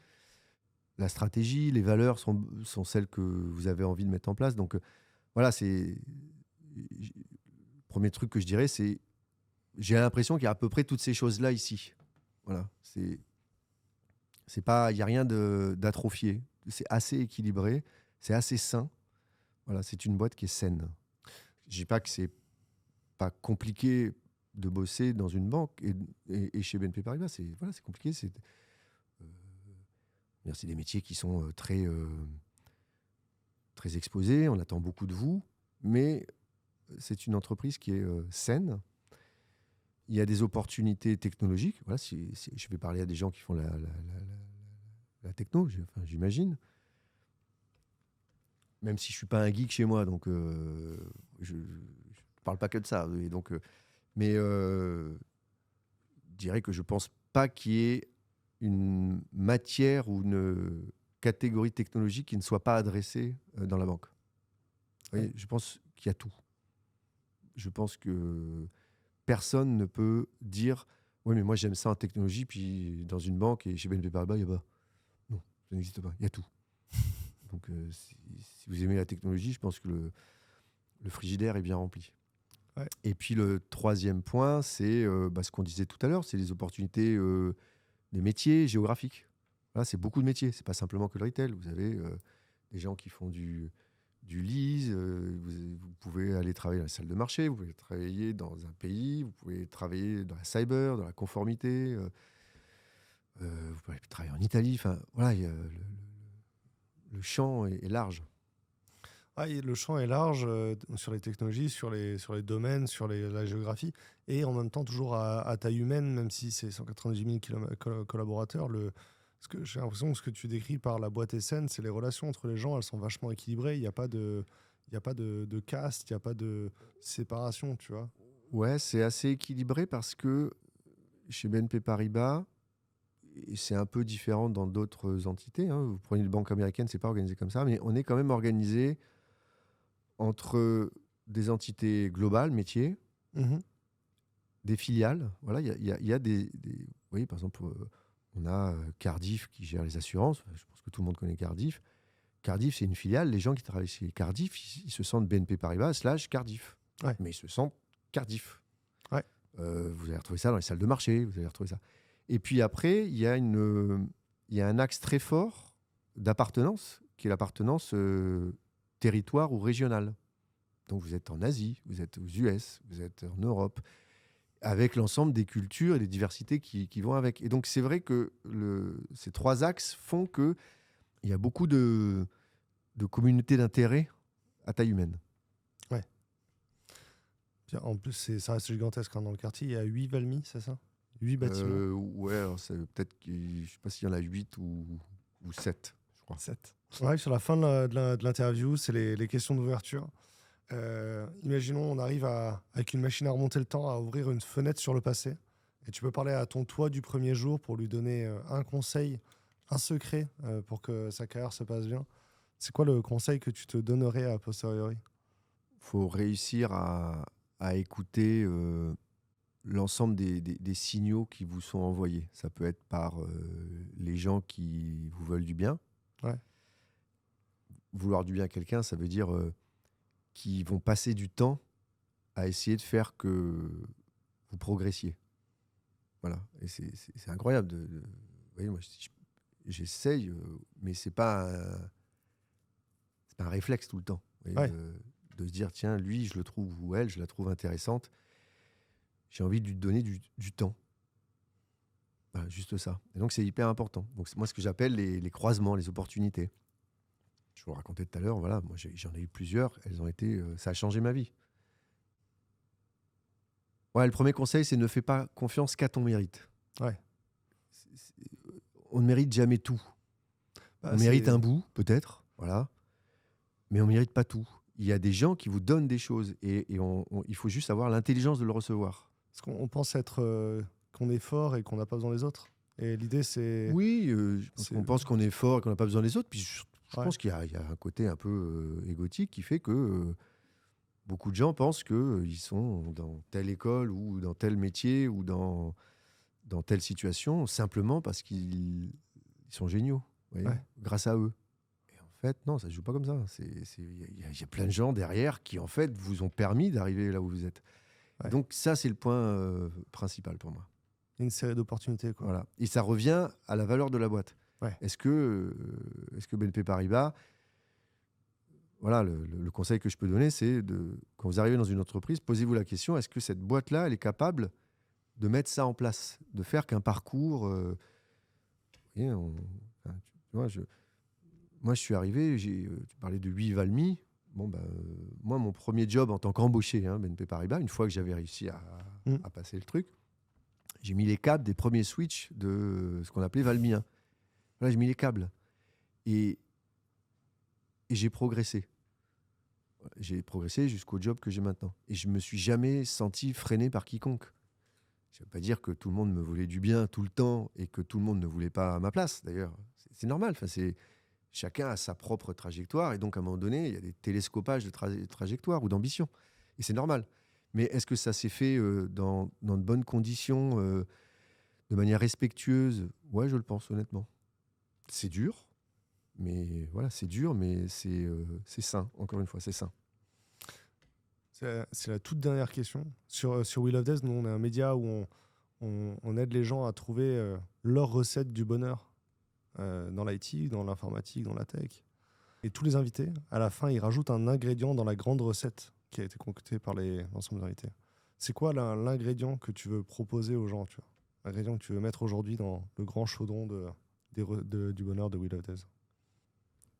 La stratégie, les valeurs sont celles que vous avez envie de mettre en place. Donc voilà, le premier truc que je dirais, c'est j'ai l'impression qu'il y a à peu près toutes ces choses-là ici. Voilà, c'est pas, il n'y a rien d'atrophié. C'est assez équilibré, c'est assez sain. Voilà, c'est une boîte qui est saine. Je dis pas que c'est pas compliqué de bosser dans une banque et chez BNP Paribas, c'est compliqué. C'est des métiers qui sont très exposés. On attend beaucoup de vous, mais c'est une entreprise qui est saine. Il y a des opportunités technologiques. Voilà, je vais parler à des gens qui font la techno, j'imagine. Même si je ne suis pas un geek chez moi, donc je ne parle pas que de ça. Et donc, mais je dirais que je ne pense pas qu'il y ait une matière ou une catégorie technologique qui ne soit pas adressée dans la banque. Vous voyez, je pense qu'il y a tout. Je pense que personne ne peut dire « Oui, mais moi j'aime ça en technologie, puis dans une banque et chez BNP Paribas, il n'y a pas. » Non, ça n'existe pas. Il y a tout. Donc si vous aimez la technologie, je pense que le frigidaire est bien rempli.
Ouais.
Et puis le troisième point, c'est ce qu'on disait tout à l'heure, c'est les opportunités des métiers géographiques. Voilà, c'est beaucoup de métiers, c'est pas simplement que le retail. Vous avez des gens qui font du lease, vous pouvez aller travailler dans la salle de marché, vous pouvez travailler dans un pays, vous pouvez travailler dans la cyber, dans la conformité, vous pouvez travailler en Italie. Enfin, voilà, le champ est large.
Et le champ est large sur les technologies, sur les domaines, sur la géographie, et en même temps toujours à taille humaine, même si c'est 190 000 collaborateurs. J'ai l'impression que ce que tu décris par la boîte SN, c'est les relations entre les gens, elles sont vachement équilibrées. Il n'y a pas de caste, il n'y a pas de séparation, tu vois.
Ouais, c'est assez équilibré parce que chez BNP Paribas, et c'est un peu différent dans d'autres entités, hein. Vous prenez une banque américaine, c'est pas organisé comme ça, mais on est quand même organisé entre des entités globales, métiers, des filiales. Voilà, il y a des. Vous voyez, par exemple, on a Cardiff qui gère les assurances. Je pense que tout le monde connaît Cardiff. Cardiff, c'est une filiale. Les gens qui travaillent chez Cardiff, ils se sentent BNP Paribas / Cardiff.
Ouais.
Mais ils se sentent Cardiff.
Ouais.
Vous allez retrouver ça dans les salles de marché. Vous allez retrouver ça. Et puis après, il y a un axe très fort d'appartenance, qui est l'appartenance territoire ou régionale. Donc vous êtes en Asie, vous êtes aux US, vous êtes en Europe, avec l'ensemble des cultures et des diversités qui vont avec. Et donc c'est vrai que ces trois axes font qu'il y a beaucoup de communautés d'intérêt à taille humaine.
Ouais. En plus, ça reste gigantesque, hein, dans le quartier. Il y a 8 Valmy, c'est ça? 8 bâtiments.
Ouais, alors c'est peut-être je ne sais pas s'il y en a 8 ou 7, je crois.
7. Ouais, sur la fin de l'interview, c'est les questions d'ouverture. Imaginons, on arrive avec une machine à remonter le temps, à ouvrir une fenêtre sur le passé. Et tu peux parler à ton toi du premier jour pour lui donner un conseil, un secret pour que sa carrière se passe bien. C'est quoi le conseil que tu te donnerais a posteriori?
Il faut réussir à écouter l'ensemble des signaux qui vous sont envoyés. Ça peut être par les gens qui vous veulent du bien.
Ouais.
Vouloir du bien à quelqu'un, ça veut dire qu'ils vont passer du temps à essayer de faire que vous progressiez. Voilà. Et c'est incroyable. Vous voyez, moi, j'essaye, mais c'est pas un réflexe tout le temps. Vous voyez, de se dire, tiens, lui, je le trouve, ou elle, je la trouve intéressante. J'ai envie de lui donner du temps. Voilà, juste ça. Et donc, c'est hyper important. Donc, c'est moi ce que j'appelle les croisements, les opportunités. Je vous racontais tout à l'heure, voilà, moi j'en ai eu plusieurs. Elles ont été, ça a changé ma vie. Ouais, le premier conseil, c'est ne fais pas confiance qu'à ton mérite.
Ouais.
On ne mérite jamais tout. On mérite un bout, peut-être, voilà, mais on ne mérite pas tout. Il y a des gens qui vous donnent des choses et il faut juste avoir l'intelligence de le recevoir.
Parce qu'on pense qu'on est fort et qu'on n'a pas besoin des autres. Et l'idée, c'est...
Oui, on pense qu'on est fort et qu'on n'a pas besoin des autres. Puis je pense qu'il y a un côté un peu égotique qui fait que beaucoup de gens pensent qu'ils sont dans telle école ou dans tel métier ou dans telle situation simplement parce qu'ils sont géniaux, grâce à eux. Et en fait, non, ça ne se joue pas comme ça. Il y a plein de gens derrière qui, en fait, vous ont permis d'arriver là où vous êtes. Ouais. Donc ça, c'est le point principal pour moi.
Une série d'opportunités, quoi.
Voilà. Et ça revient à la valeur de la boîte.
Ouais.
Est-ce que BNP Paribas, voilà, le conseil que je peux donner, c'est quand vous arrivez dans une entreprise, posez-vous la question, est-ce que cette boîte-là, elle est capable de mettre ça en place, de faire qu'un parcours... moi, je suis arrivé, tu parlais de 8 Valmy. Bon, moi, mon premier job en tant qu'embauché, BNP Paribas, une fois que j'avais réussi à passer le truc, j'ai mis les câbles des premiers switches de ce qu'on appelait Valmy 1. Là, j'ai mis les câbles. Et j'ai progressé. J'ai progressé jusqu'au job que j'ai maintenant. Et je ne me suis jamais senti freiné par quiconque. Ça ne veut pas dire que tout le monde me voulait du bien tout le temps et que tout le monde ne voulait pas à ma place, d'ailleurs. C'est normal. Chacun a sa propre trajectoire. Et donc, à un moment donné, il y a des télescopages de trajectoire ou d'ambition. Et c'est normal. Mais est-ce que ça s'est fait dans de bonnes conditions, de manière respectueuse? Ouais, je le pense, honnêtement. C'est dur. Mais voilà, c'est dur, mais c'est sain. Encore une fois, c'est sain.
C'est la toute dernière question. Sur Wheel of Death, nous, on est un média où on aide les gens à trouver leur recette du bonheur dans l'IT, dans l'informatique, dans la tech. Et tous les invités, à la fin, ils rajoutent un ingrédient dans la grande recette qui a été concoctée par l'ensemble des invités. C'est quoi l'ingrédient que tu veux proposer aux gens, tu vois? L'ingrédient que tu veux mettre aujourd'hui dans le grand chaudron du bonheur de Wheel of Death?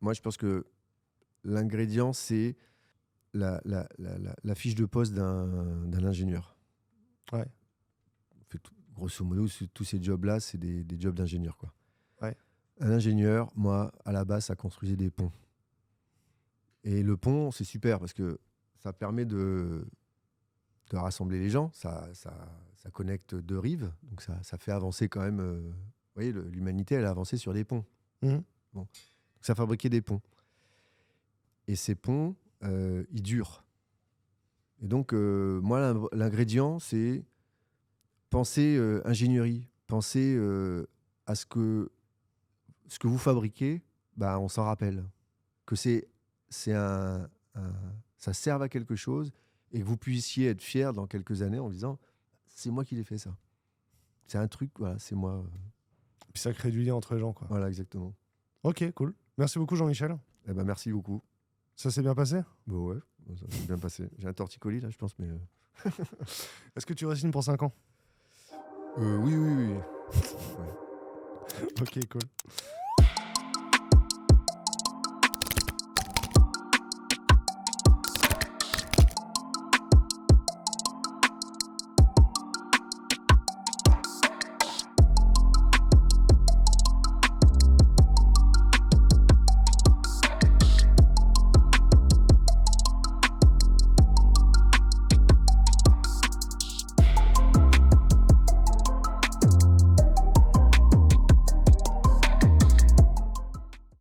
Moi, je pense que l'ingrédient, c'est la fiche de poste d'un ingénieur.
Ouais.
Grosso modo, tous ces jobs-là, c'est des jobs d'ingénieur, quoi.
Ouais.
Un ingénieur, moi, à la base, ça construisait des ponts. Et le pont, c'est super parce que ça permet de rassembler les gens, ça connecte deux rives, donc ça fait avancer quand même. Vous voyez, l'humanité, elle a avancé sur des ponts.
Mhm.
Bon. Ça fabriquait des ponts. Et ces ponts, ils durent. Et donc, moi, l'ingrédient, c'est penser ingénierie, penser à ce que vous fabriquez, bah, on s'en rappelle. Que ça serve à quelque chose et que vous puissiez être fier dans quelques années en disant c'est moi qui l'ai fait ça. C'est un truc, voilà, c'est moi.
Puis ça crée du lien entre les gens, quoi.
Voilà, exactement.
Ok, cool. Merci beaucoup, Jean-Michel.
Eh ben, merci beaucoup.
Ça s'est bien passé?
Bon, ouais, ça s'est bien passé. J'ai un torticolis là, je pense, mais.
Est-ce que tu re-signes pour 5 ans?
Oui.
Ok, cool.